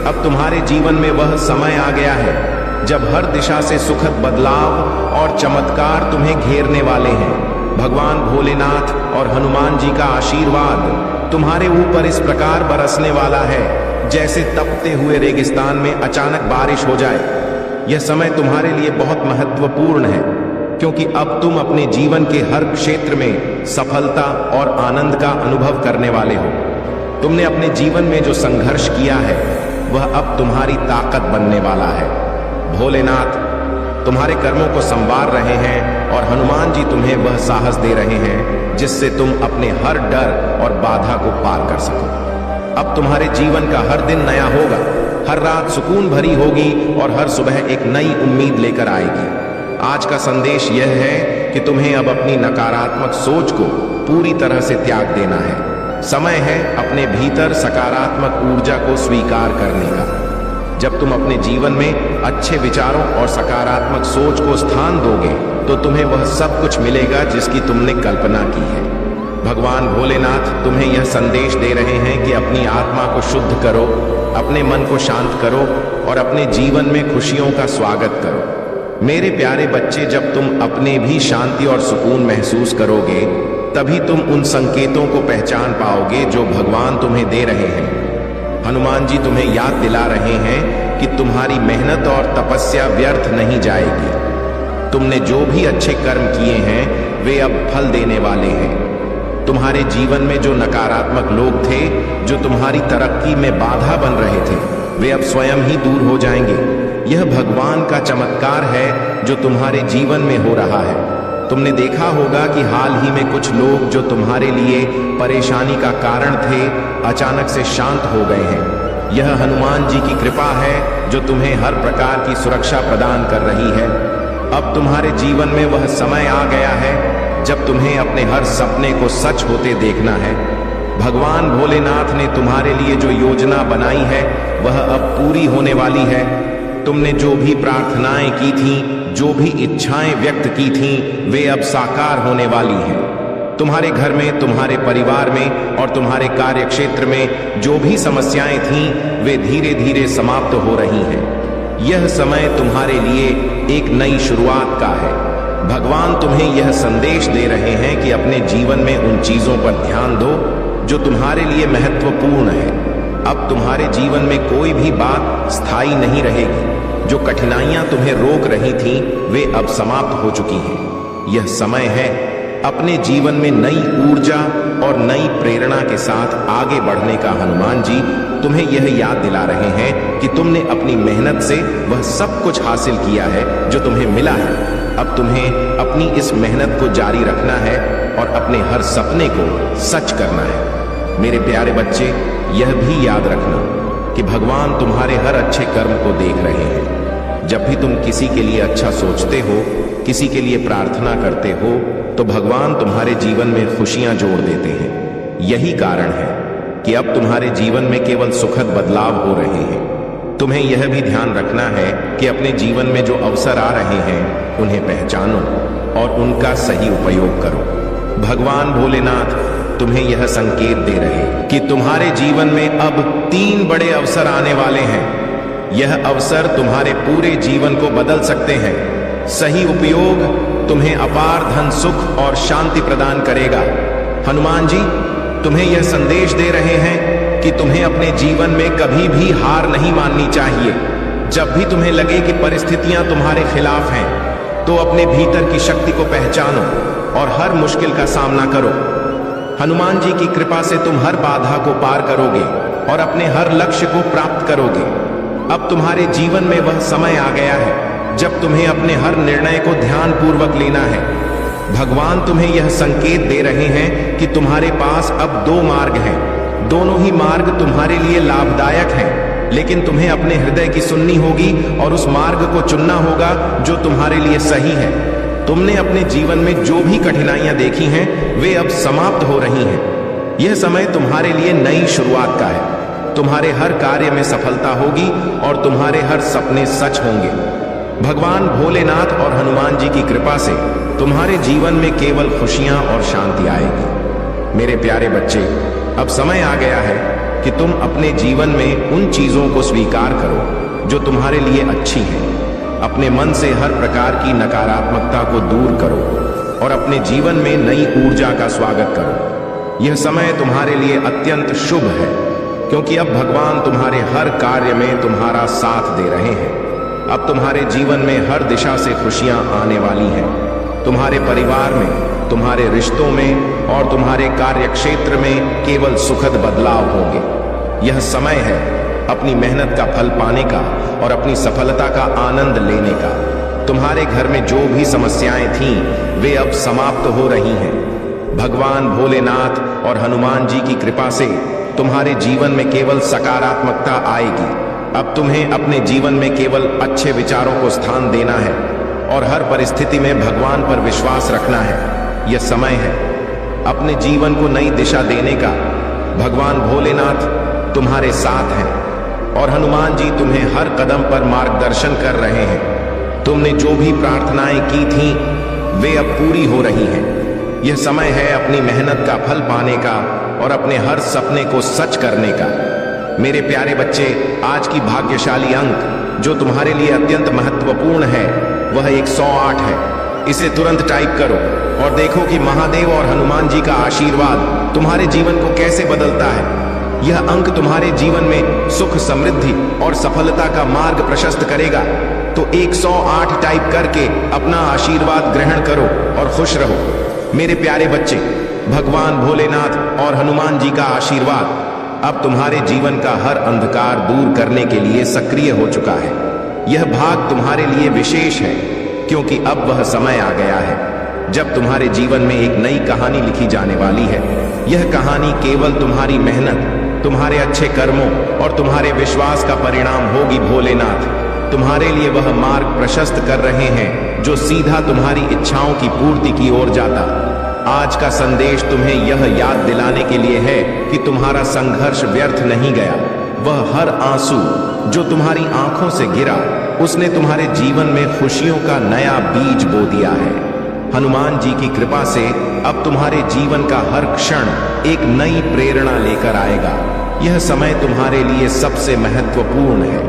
अब तुम्हारे जीवन में वह समय आ गया है जब हर दिशा से सुखद बदलाव और चमत्कार तुम्हें घेरने वाले हैं। भगवान भोलेनाथ और हनुमान जी का आशीर्वाद तुम्हारे ऊपर इस प्रकार बरसने वाला है जैसे तपते हुए रेगिस्तान में अचानक बारिश हो जाए। यह समय तुम्हारे लिए बहुत महत्वपूर्ण है, क्योंकि अब तुम अपने जीवन के हर क्षेत्र में सफलता और आनंद का अनुभव करने वाले हो। तुमने अपने जीवन में जो संघर्ष किया है वह अब तुम्हारी ताकत बनने वाला है। भोलेनाथ तुम्हारे कर्मों को संवार रहे हैं और हनुमान जी तुम्हें वह साहस दे रहे हैं जिससे तुम अपने हर डर और बाधा को पार कर सको। अब तुम्हारे जीवन का हर दिन नया होगा, हर रात सुकून भरी होगी और हर सुबह एक नई उम्मीद लेकर आएगी। आज का संदेश यह है कि तुम्हें अब अपनी नकारात्मक सोच को पूरी तरह से त्याग देना है। समय है अपने भीतर सकारात्मक ऊर्जा को स्वीकार करने का। जब तुम अपने जीवन में अच्छे विचारों और सकारात्मक सोच को स्थान दोगे तो तुम्हें वह सब कुछ मिलेगा जिसकी तुमने कल्पना की है। भगवान भोलेनाथ तुम्हें यह संदेश दे रहे हैं कि अपनी आत्मा को शुद्ध करो, अपने मन को शांत करो और अपने जीवन में खुशियों का स्वागत करो। मेरे प्यारे बच्चे, जब तुम अपने भी शांति और सुकून महसूस करोगे, तभी तुम उन संकेतों को पहचान पाओगे जो भगवान तुम्हें दे रहे हैं। हनुमान जी तुम्हें याद दिला रहे हैं कि तुम्हारी मेहनत और तपस्या व्यर्थ नहीं जाएगी। तुमने जो भी अच्छे कर्म किए हैं वे अब फल देने वाले हैं। तुम्हारे जीवन में जो नकारात्मक लोग थे, जो तुम्हारी तरक्की में बाधा बन रहे थे, वे अब स्वयं ही दूर हो जाएंगे। यह भगवान का चमत्कार है जो तुम्हारे जीवन में हो रहा है। तुमने देखा होगा कि हाल ही में कुछ लोग जो तुम्हारे लिए परेशानी का कारण थे, अचानक से शांत हो गए हैं। यह हनुमान जी की कृपा है जो तुम्हें हर प्रकार की सुरक्षा प्रदान कर रही है। अब तुम्हारे जीवन में वह समय आ गया है जब तुम्हें अपने हर सपने को सच होते देखना है। भगवान भोलेनाथ ने तुम्हारे लिए जो योजना बनाई है वह अब पूरी होने वाली है। तुमने जो भी प्रार्थनाएं की थीं, जो भी इच्छाएं व्यक्त की थीं, वे अब साकार होने वाली हैं। तुम्हारे घर में, तुम्हारे परिवार में और तुम्हारे कार्य क्षेत्र में जो भी समस्याएं थीं, वे धीरे धीरे समाप्त हो रही हैं। यह समय तुम्हारे लिए एक नई शुरुआत का है। भगवान तुम्हें यह संदेश दे रहे हैं कि अपने जीवन में उन चीजों पर ध्यान दो जो तुम्हारे लिए महत्वपूर्ण है। अब तुम्हारे जीवन में कोई भी बात स्थायी नहीं रहेगी। जो कठिनाइयां तुम्हें रोक रही थीं, वे अब समाप्त हो चुकी हैं। यह समय है अपने जीवन में नई ऊर्जा और नई प्रेरणा के साथ आगे बढ़ने का। हनुमान जी तुम्हें यह याद दिला रहे हैं कि तुमने अपनी मेहनत से वह सब कुछ हासिल किया है जो तुम्हें मिला है। अब तुम्हें अपनी इस मेहनत को जारी रखना है और अपने हर सपने को सच करना है। मेरे प्यारे बच्चे, यह भी याद रखना कि भगवान तुम्हारे हर अच्छे कर्म को देख रहे हैं। जब भी तुम किसी के लिए अच्छा सोचते हो, किसी के लिए प्रार्थना करते हो, तो भगवान तुम्हारे जीवन में खुशियां जोड़ देते हैं। यही कारण है कि अब तुम्हारे जीवन में केवल सुखद बदलाव हो रहे हैं। तुम्हें यह भी ध्यान रखना है कि अपने जीवन में जो अवसर आ रहे हैं, उन्हें पहचानो और उनका सही उपयोग करो। भगवान भोलेनाथ तुम्हें यह संकेत दे रहे हैं कि तुम्हारे जीवन में अब 3 बड़े अवसर आने वाले हैं। यह अवसर तुम्हारे पूरे जीवन को बदल सकते हैं। सही उपयोग तुम्हें अपार धन, सुख और शांति प्रदान करेगा। हनुमान जी तुम्हें यह संदेश दे रहे हैं कि तुम्हें अपने जीवन में कभी भी हार नहीं माननी चाहिए। जब भी तुम्हें लगे कि परिस्थितियां तुम्हारे खिलाफ हैं, तो अपने भीतर की शक्ति को पहचानो और हर मुश्किल का सामना करो। हनुमान जी की कृपा से तुम हर बाधा को पार करोगे और अपने हर लक्ष्य को प्राप्त करोगे। अब तुम्हारे जीवन में वह समय आ गया है जब तुम्हें अपने हर निर्णय को ध्यानपूर्वक लेना है। भगवान तुम्हें यह संकेत दे रहे हैं कि तुम्हारे पास अब 2 मार्ग हैं। दोनों ही मार्ग तुम्हारे लिए लाभदायक हैं, लेकिन तुम्हें अपने हृदय की सुननी होगी और उस मार्ग को चुनना होगा जो तुम्हारे लिए सही है। तुमने अपने जीवन में जो भी कठिनाइयां देखी हैं, वे अब समाप्त हो रही हैं। यह समय तुम्हारे लिए नई शुरुआत का है। तुम्हारे हर कार्य में सफलता होगी और तुम्हारे हर सपने सच होंगे। भगवान भोलेनाथ और हनुमान जी की कृपा से तुम्हारे जीवन में केवल खुशियां और शांति आएगी। मेरे प्यारे बच्चे, अब समय आ गया है कि तुम अपने जीवन में उन चीजों को स्वीकार करो जो तुम्हारे लिए अच्छी हैं। अपने मन से हर प्रकार की नकारात्मकता को दूर करो और अपने जीवन में नई ऊर्जा का स्वागत करो। यह समय तुम्हारे लिए अत्यंत शुभ है, क्योंकि अब भगवान तुम्हारे हर कार्य में तुम्हारा साथ दे रहे हैं। अब तुम्हारे जीवन में हर दिशा से खुशियां आने वाली हैं। तुम्हारे परिवार में, तुम्हारे रिश्तों में और तुम्हारे कार्य क्षेत्र में केवल सुखद बदलाव होंगे। यह समय है अपनी मेहनत का फल पाने का और अपनी सफलता का आनंद लेने का। तुम्हारे घर में जो भी समस्याएं थीं, वे अब समाप्त हो रही हैं। भगवान भोलेनाथ और हनुमान जी की कृपा से तुम्हारे जीवन में केवल सकारात्मकता आएगी। अब तुम्हें अपने जीवन में केवल अच्छे विचारों को स्थान देना है और हर परिस्थिति में भगवान पर विश्वास रखना है। यह समय है अपने जीवन को नई दिशा देने का। भगवान भोलेनाथ तुम्हारे साथ हैं और हनुमान जी तुम्हें हर कदम पर मार्गदर्शन कर रहे हैं। तुमने जो भी प्रार्थनाएं की थीं, वे अब पूरी हो रही हैं। यह समय है अपनी मेहनत का फल पाने का और अपने हर सपने को सच करने का। मेरे प्यारे बच्चे, आज की भाग्यशाली अंक जो तुम्हारे लिए अत्यंत महत्वपूर्ण है वह 108 है। इसे तुरंत टाइप करो और देखो कि महादेव और हनुमान जी का आशीर्वाद तुम्हारे जीवन को कैसे बदलता है। यह अंक तुम्हारे जीवन में सुख, समृद्धि और सफलता का मार्ग प्रशस्त करेगा। तो 108 टाइप करके अपना आशीर्वाद ग्रहण करो और खुश रहो। मेरे प्यारे बच्चे, भगवान भोलेनाथ और हनुमान जी का आशीर्वाद अब तुम्हारे जीवन का हर अंधकार दूर करने के लिए सक्रिय हो चुका है। यह भाग तुम्हारे लिए विशेष है क्योंकि अब वह समय आ गया है जब तुम्हारे जीवन में एक नई कहानी लिखी जाने वाली है। यह कहानी केवल तुम्हारी मेहनत, तुम्हारे अच्छे कर्मों और तुम्हारे विश्वास का परिणाम होगी। भोलेनाथ तुम्हारे लिए वह मार्ग प्रशस्त कर रहे हैं जो सीधा तुम्हारी इच्छाओं की पूर्ति की ओर जाता। आज का संदेश तुम्हें यह याद दिलाने के लिए है कि तुम्हारा संघर्ष व्यर्थ नहीं गया। वह हर आंसू जो तुम्हारी आंखों से गिरा, उसने तुम्हारे जीवन में खुशियों का नया बीज बो दिया है। हनुमान जी की कृपा से अब तुम्हारे जीवन का हर क्षण एक नई प्रेरणा लेकर आएगा। यह समय तुम्हारे लिए सबसे महत्वपूर्ण है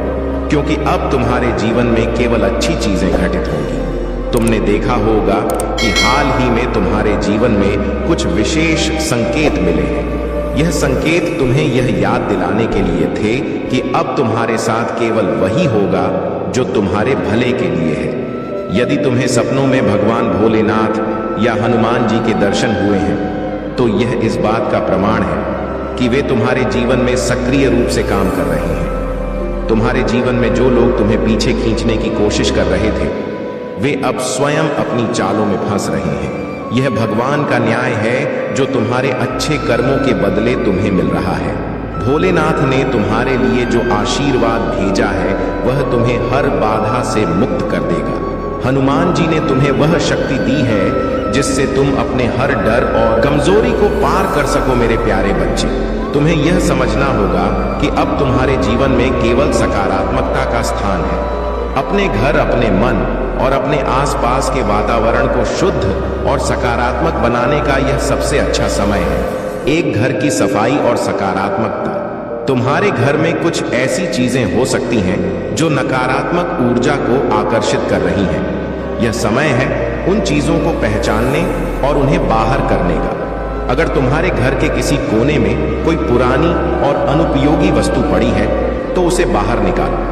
क्योंकि अब तुम्हारे जीवन में केवल अच्छी चीजें घटित होंगी। तुमने देखा होगा कि हाल ही में तुम्हारे जीवन में कुछ विशेष संकेत मिले हैं। यह संकेत तुम्हें यह याद दिलाने के लिए थे कि अब तुम्हारे साथ केवल वही होगा जो तुम्हारे भले के लिए है। यदि तुम्हें सपनों में भगवान भोलेनाथ या हनुमान जी के दर्शन हुए हैं तो यह इस बात का प्रमाण है कि वे तुम्हारे जीवन में सक्रिय रूप से काम कर रहे हैं। तुम्हारे जीवन में जो लोग तुम्हें पीछे खींचने की कोशिश कर रहे थे, वे अब स्वयं अपनी चालों में फंस रहे हैं। यह भगवान का न्याय है जो तुम्हारे अच्छे कर्मों के बदले तुम्हें मिल रहा है। भोलेनाथ ने तुम्हारे लिए जो आशीर्वाद भेजा है वह तुम्हें हर बाधा से मुक्त कर देगा। हनुमान जी ने तुम्हें वह शक्ति दी है जिससे तुम अपने हर डर और कमजोरी को पार कर सको। मेरे प्यारे बच्चे, तुम्हें यह समझना होगा कि अब तुम्हारे जीवन में केवल सकारात्मकता का स्थान है। अपने घर, अपने मन और अपने आसपास के वातावरण को शुद्ध और सकारात्मक बनाने का यह सबसे अच्छा समय है। एक घर की सफाई और सकारात्मकता। तुम्हारे घर में कुछ ऐसी चीजें हो सकती हैं जो नकारात्मक ऊर्जा को आकर्षित कर रही हैं। यह समय है उन चीजों को पहचानने और उन्हें बाहर करने का। अगर तुम्हारे घर के किसी कोने में कोई पुरानी और अनुपयोगी वस्तु पड़ी है तो उसे बाहर निकालो।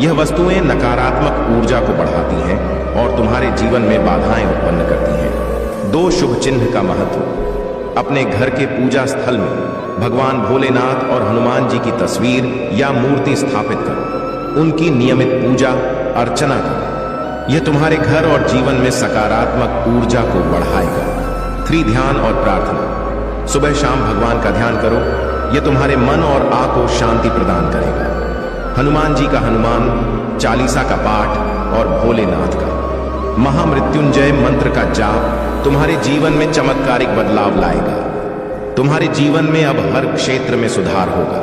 यह वस्तुएं नकारात्मक ऊर्जा को बढ़ाती हैं और तुम्हारे जीवन में बाधाएं उत्पन्न करती हैं। 2 शुभ चिन्ह का महत्व। अपने घर के पूजा स्थल में भगवान भोलेनाथ और हनुमान जी की तस्वीर या मूर्ति स्थापित करो। उनकी नियमित पूजा अर्चना करो। यह तुम्हारे घर और जीवन में सकारात्मक ऊर्जा को बढ़ाएगा। 3 ध्यान और प्रार्थना। सुबह शाम भगवान का ध्यान करो। यह तुम्हारे मन और आंख को शांति प्रदान करेगा। हनुमान जी का हनुमान चालीसा का पाठ और भोलेनाथ का महामृत्युंजय मंत्र का जाप तुम्हारे जीवन में चमत्कारिक बदलाव लाएगा। तुम्हारे जीवन में अब हर क्षेत्र में सुधार होगा।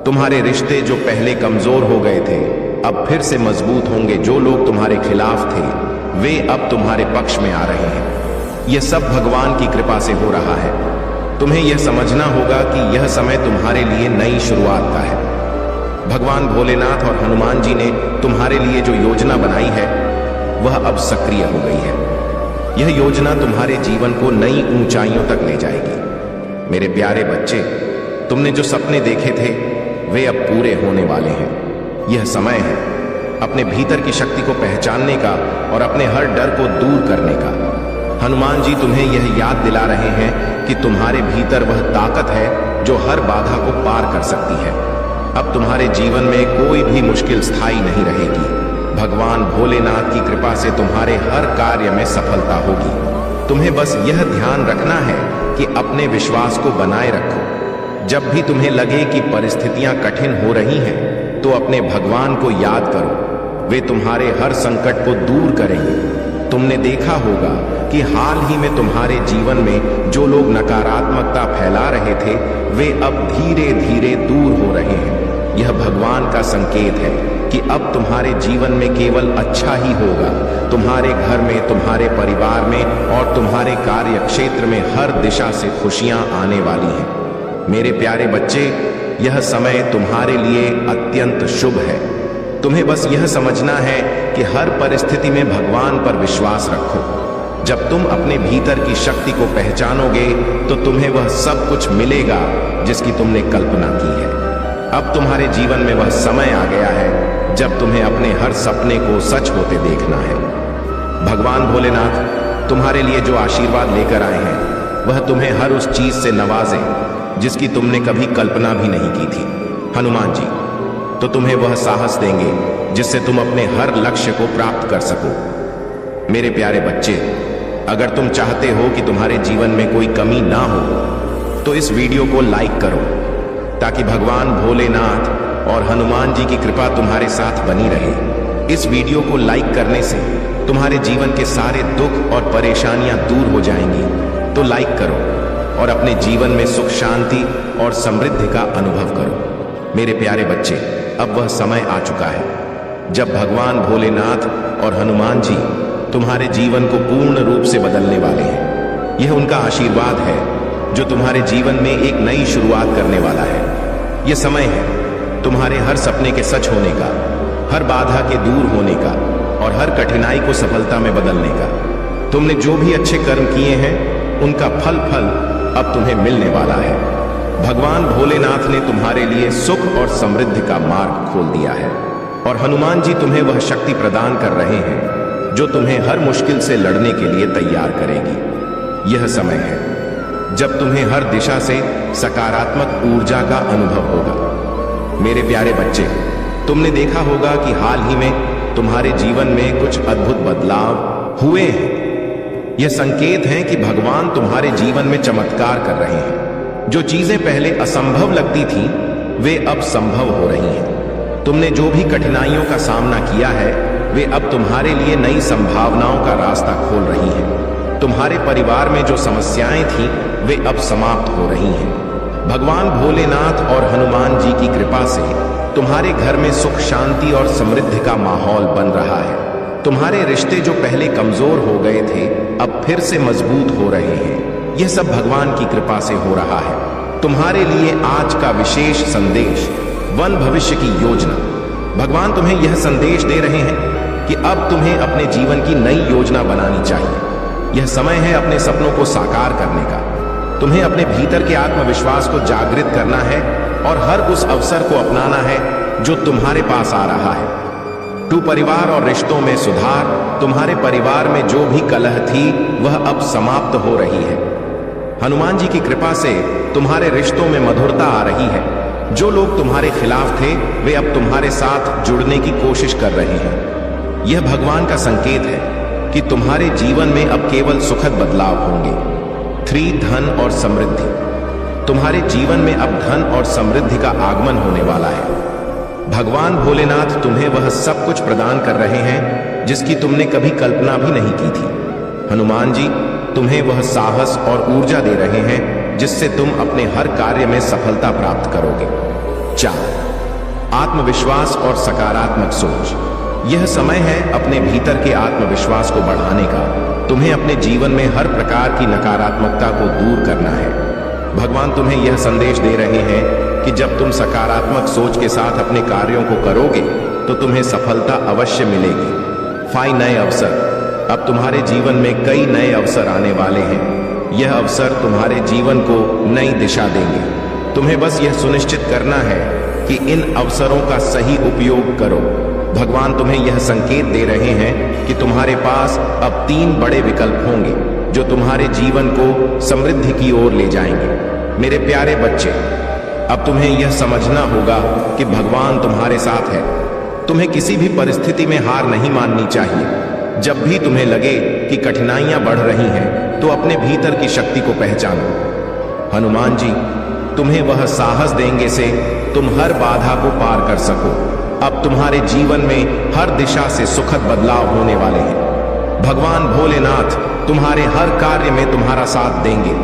तुम्हारे रिश्ते जो पहले कमजोर हो गए थे अब फिर से मजबूत होंगे। जो लोग तुम्हारे खिलाफ थे वे अब तुम्हारे पक्ष में आ रहे हैं। यह सब भगवान की कृपा से हो रहा है। तुम्हें यह समझना होगा कि यह समय तुम्हारे लिए नई शुरुआत का है। भगवान भोलेनाथ और हनुमान जी ने तुम्हारे लिए जो योजना बनाई है वह अब सक्रिय हो गई है। यह योजना तुम्हारे जीवन को नई ऊंचाइयों तक ले जाएगी। मेरे प्यारे बच्चे, तुमने जो सपने देखे थे वे अब पूरे होने वाले हैं। यह समय है अपने भीतर की शक्ति को पहचानने का और अपने हर डर को दूर करने का। हनुमान जी तुम्हें यह याद दिला रहे हैं कि तुम्हारे भीतर वह ताकत है जो हर बाधा को पार कर सकती है। अब तुम्हारे जीवन में कोई भी मुश्किल स्थायी नहीं रहेगी। भगवान भोलेनाथ की कृपा से तुम्हारे हर कार्य में सफलता होगी। तुम्हें बस यह ध्यान रखना है कि अपने विश्वास को बनाए रखो। जब भी तुम्हें लगे कि परिस्थितियां कठिन हो रही हैं तो अपने भगवान को याद करो। वे तुम्हारे हर संकट को दूर करेंगे। तुमने देखा होगा कि हाल ही में तुम्हारे जीवन में जो लोग नकारात्मकता फैला रहे थे वे अब धीरे धीरे दूर हो रहे हैं। यह भगवान का संकेत है कि अब तुम्हारे जीवन में केवल अच्छा ही होगा। तुम्हारे घर में, तुम्हारे परिवार में और तुम्हारे कार्य क्षेत्र में हर दिशा से खुशियां आने वाली हैं। मेरे प्यारे बच्चे, यह समय तुम्हारे लिए अत्यंत शुभ है। तुम्हें बस यह समझना है कि हर परिस्थिति में भगवान पर विश्वास रखो। जब तुम अपने भीतर की शक्ति को पहचानोगे तो तुम्हें वह सब कुछ मिलेगा जिसकी तुमने कल्पना की है। अब तुम्हारे जीवन में वह समय आ गया है जब तुम्हें अपने हर सपने को सच होते देखना है। भगवान भोलेनाथ तुम्हारे लिए जो आशीर्वाद लेकर आए हैं वह तुम्हें हर उस चीज से नवाजे जिसकी तुमने कभी कल्पना भी नहीं की थी। हनुमान जी तो तुम्हें वह साहस देंगे जिससे तुम अपने हर लक्ष्य को प्राप्त कर सको। मेरे प्यारे बच्चे, अगर तुम चाहते हो कि तुम्हारे जीवन में कोई कमी ना हो तो इस वीडियो को लाइक करो ताकि भगवान भोलेनाथ और हनुमान जी की कृपा तुम्हारे साथ बनी रहे। इस वीडियो को लाइक करने से तुम्हारे जीवन के सारे दुख और परेशानियां दूर हो जाएंगी। तो लाइक करो और अपने जीवन में सुख शांति और समृद्धि का अनुभव करो। मेरे प्यारे बच्चे, अब वह समय आ चुका है जब भगवान भोलेनाथ और हनुमान जी तुम्हारे जीवन को पूर्ण रूप से बदलने वाले हैं। यह उनका आशीर्वाद है जो तुम्हारे जीवन में एक नई शुरुआत करने वाला है। यह समय है तुम्हारे हर सपने के सच होने का, हर बाधा के दूर होने का और हर कठिनाई को सफलता में बदलने का। तुमने जो भी अच्छे कर्म किए हैं उनका फल अब तुम्हें मिलने वाला है। भगवान भोलेनाथ ने तुम्हारे लिए सुख और समृद्धि का मार्ग खोल दिया है और हनुमान जी तुम्हें वह शक्ति प्रदान कर रहे हैं जो तुम्हें हर मुश्किल से लड़ने के लिए तैयार करेगी। यह समय है जब तुम्हें हर दिशा से सकारात्मक ऊर्जा का अनुभव होगा। मेरे प्यारे बच्चे, तुमने देखा होगा कि हाल ही में तुम्हारे जीवन में कुछ अद्भुत बदलाव हुए हैं। यह संकेत है कि भगवान तुम्हारे जीवन में चमत्कार कर रहे हैं। जो चीजें पहले असंभव लगती थीं, वे अब संभव हो रही हैं। तुमने जो भी कठिनाइयों का सामना किया है वे अब तुम्हारे लिए नई संभावनाओं का रास्ता खोल रही हैं। तुम्हारे परिवार में जो समस्याएं थीं वे अब समाप्त हो रही हैं। भगवान भोलेनाथ और हनुमान जी की कृपा से तुम्हारे घर में सुख शांति और समृद्धि का माहौल बन रहा है। तुम्हारे रिश्ते जो पहले कमजोर हो गए थे अब फिर से मजबूत हो रहे हैं। यह सब भगवान की कृपा से हो रहा है। तुम्हारे लिए आज का विशेष संदेश, वन भविष्य की योजना। भगवान तुम्हें यह संदेश दे रहे हैं कि अब तुम्हें अपने जीवन की नई योजना बनानी चाहिए। यह समय है अपने सपनों को साकार करने का। तुम्हें अपने भीतर के आत्मविश्वास को जागृत करना है और हर उस अवसर को अपनाना है जो तुम्हारे पास आ रहा है। परिवार और रिश्तों में सुधार। तुम्हारे परिवार में जो भी कलह थी वह अब समाप्त हो रही है। हनुमान जी की कृपा से तुम्हारे रिश्तों में मधुरता आ रही है। जो लोग तुम्हारे खिलाफ थे वे अब तुम्हारे साथ जुड़ने की कोशिश कर रहे हैं। यह भगवान का संकेत है कि तुम्हारे जीवन में अब केवल सुखद बदलाव होंगे। 3 धन और समृद्धि। तुम्हारे जीवन में अब धन और समृद्धि का आगमन होने वाला है। भगवान भोलेनाथ तुम्हें वह सब कुछ प्रदान कर रहे हैं जिसकी तुमने कभी कल्पना भी नहीं की थी। हनुमान जी तुम्हें वह साहस और ऊर्जा दे रहे हैं जिससे तुम अपने हर कार्य में सफलता प्राप्त करोगे। 4 आत्मविश्वास और सकारात्मक सोच। यह समय है अपने भीतर के आत्मविश्वास को बढ़ाने का। तुम्हें अपने जीवन में हर प्रकार की नकारात्मकता को दूर करना है। भगवान तुम्हें यह संदेश दे रहे हैं कि जब तुम सकारात्मक सोच के साथ अपने कार्यों को करोगे तो तुम्हें सफलता अवश्य मिलेगी। 5 नए अवसर। अब तुम्हारे जीवन में कई नए अवसर आने वाले हैं। यह अवसर तुम्हारे जीवन को नई दिशा देंगे। तुम्हें बस यह सुनिश्चित करना है कि इन अवसरों का सही उपयोग करो। भगवान तुम्हें यह संकेत दे रहे हैं कि तुम्हारे पास अब 3 बड़े विकल्प होंगे जो तुम्हारे जीवन को समृद्धि की ओर ले जाएंगे। मेरे प्यारे बच्चे, अब तुम्हें यह समझना होगा कि भगवान तुम्हारे साथ है। तुम्हें किसी भी परिस्थिति में हार नहीं माननी चाहिए। जब भी तुम्हें लगे कि कठिनाइयां बढ़ रही हैं तो अपने भीतर की शक्ति को पहचानो। हनुमान जी तुम्हें वह साहस देंगे से तुम हर बाधा को पार कर सको। अब तुम्हारे जीवन में हर दिशा से सुखद बदलाव होने वाले हैं। भगवान भोलेनाथ तुम्हारे हर कार्य में तुम्हारा साथ देंगे।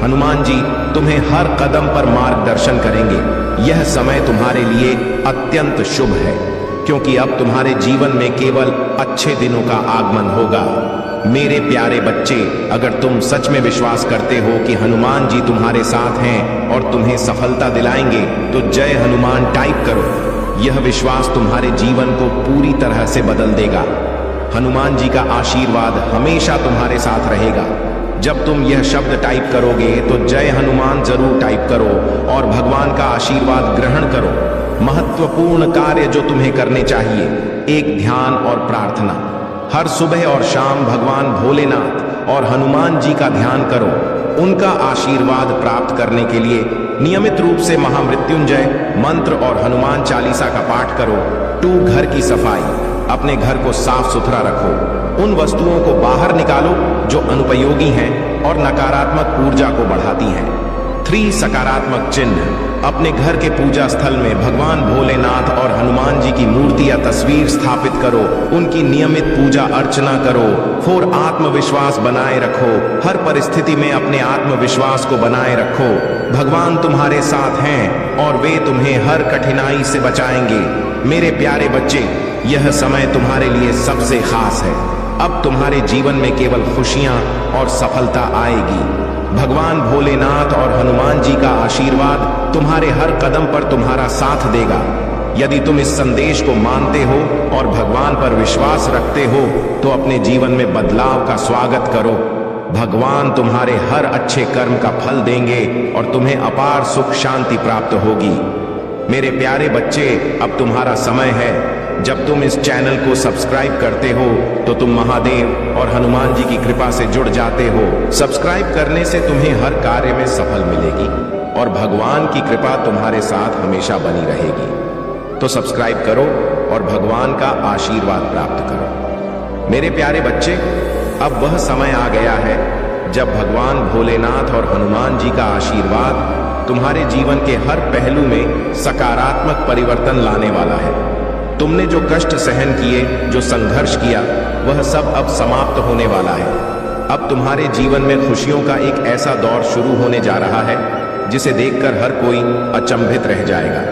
हनुमान जी तुम्हें हर कदम पर मार्गदर्शन करेंगे। यह समय तुम्हारे लिए अत्यंत शुभ है क्योंकि अब तुम्हारे जीवन में केवल अच्छे दिनों का आगमन होगा। मेरे प्यारे बच्चे, अगर तुम सच में विश्वास करते हो कि हनुमान जी तुम्हारे साथ हैं और तुम्हें सफलता दिलाएंगे तो जय हनुमान टाइप करो। यह विश्वास तुम्हारे जीवन को पूरी तरह से बदल देगा। हनुमान जी का आशीर्वाद हमेशा तुम्हारे साथ रहेगा। जब तुम यह शब्द टाइप करोगे तो जय हनुमान जरूर टाइप करो और भगवान का आशीर्वाद ग्रहण करो। महत्वपूर्ण कार्य जो तुम्हें करने चाहिए, एक ध्यान और प्रार्थना। हर सुबह और शाम भगवान भोलेनाथ और हनुमान जी का ध्यान करो। उनका आशीर्वाद प्राप्त करने के लिए नियमित रूप से महामृत्युंजय मंत्र और हनुमान चालीसा का पाठ करो। 2 घर की सफाई, अपने घर को साफ सुथरा रखो। उन वस्तुओं को बाहर निकालो जो अनुपयोगी हैं और नकारात्मक ऊर्जा को बढ़ाती हैं। 3 सकारात्मक चिन्ह, अपने घर के पूजा स्थल में भगवान भोलेनाथ और हनुमान जी की मूर्ति या तस्वीर स्थापित करो। उनकी नियमित पूजा अर्चना करो। 4 आत्मविश्वास बनाए रखो। हर परिस्थिति में अपने आत्मविश्वास को बनाए रखो। भगवान तुम्हारे साथ हैं और वे तुम्हें हर कठिनाई से बचाएंगे। मेरे प्यारे बच्चे, यह समय तुम्हारे लिए सबसे खास है। अब तुम्हारे जीवन में केवल खुशियां और सफलता आएगी। भगवान भोलेनाथ और हनुमान जी का आशीर्वाद तुम्हारे हर कदम पर तुम्हारा साथ देगा। यदि तुम इस संदेश को मानते हो और भगवान पर विश्वास रखते हो तो अपने जीवन में बदलाव का स्वागत करो। भगवान तुम्हारे हर अच्छे कर्म का फल देंगे और तुम्हें अपार सुख शांति प्राप्त होगी। मेरे प्यारे बच्चे, अब तुम्हारा समय है। जब तुम इस चैनल को सब्सक्राइब करते हो तो तुम महादेव और हनुमान जी की कृपा से जुड़ जाते हो। सब्सक्राइब करने से तुम्हें हर कार्य में सफल मिलेगी और भगवान की कृपा तुम्हारे साथ हमेशा बनी रहेगी। तो सब्सक्राइब करो और भगवान का आशीर्वाद प्राप्त करो। मेरे प्यारे बच्चे, अब वह समय आ गया है जब भगवान भोलेनाथ और हनुमान जी का आशीर्वाद तुम्हारे जीवन के हर पहलू में सकारात्मक परिवर्तन लाने वाला है। तुमने जो कष्ट सहन किए, जो संघर्ष किया, वह सब अब समाप्त होने वाला है। अब तुम्हारे जीवन में खुशियों का एक ऐसा दौर शुरू होने जा रहा है जिसे देखकर हर कोई अचंभित रह जाएगा।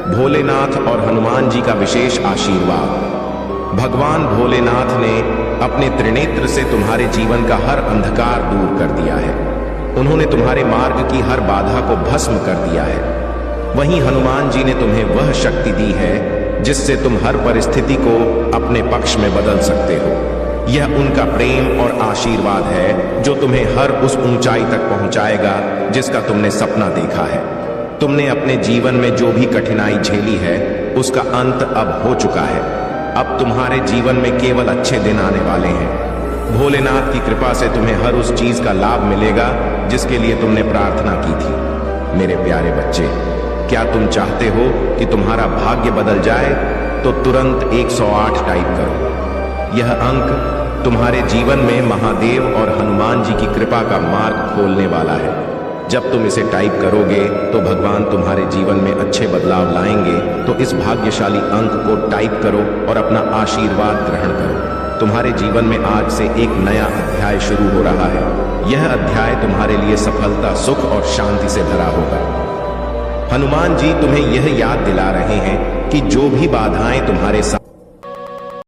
भोलेनाथ और हनुमान जी का विशेष आशीर्वाद। भगवान भोलेनाथ ने अपने त्रिनेत्र से तुम्हारे जीवन का हर अंधकार दूर कर दिया है। उन्होंने तुम्हारे मार्ग की हर बाधा को भस्म कर दिया है। वहीं हनुमान जी ने तुम्हें वह शक्ति दी है जिससे तुम हर परिस्थिति को अपने पक्ष में बदल सकते हो। यह उनका प्रेम और आशीर्वाद है जो तुम्हें हर उस ऊंचाई तक पहुंचाएगा जिसका तुमने सपना देखा है। तुमने अपने जीवन में जो भी कठिनाई झेली है उसका अंत अब हो चुका है। अब तुम्हारे जीवन में केवल अच्छे दिन आने वाले हैं। भोलेनाथ की कृपा से तुम्हें हर उस चीज का लाभ मिलेगा जिसके लिए तुमने प्रार्थना की थी। मेरे प्यारे बच्चे, क्या तुम चाहते हो कि तुम्हारा भाग्य बदल जाए? तो तुरंत 108 टाइप करो। यह अंक तुम्हारे जीवन में महादेव और हनुमान जी की कृपा का मार्ग खोलने वाला है। जब तुम इसे टाइप करोगे तो भगवान तुम्हारे जीवन में अच्छे बदलाव लाएंगे। तो इस भाग्यशाली अंक को टाइप करो और अपना आशीर्वाद ग्रहण करो। तुम्हारे जीवन में आज से एक नया अध्याय शुरू हो रहा है। यह अध्याय तुम्हारे लिए सफलता, सुख और शांति से भरा होगा। हनुमान जी तुम्हें यह याद दिला रहे हैं कि जो भी बाधाएं तुम्हारे साथ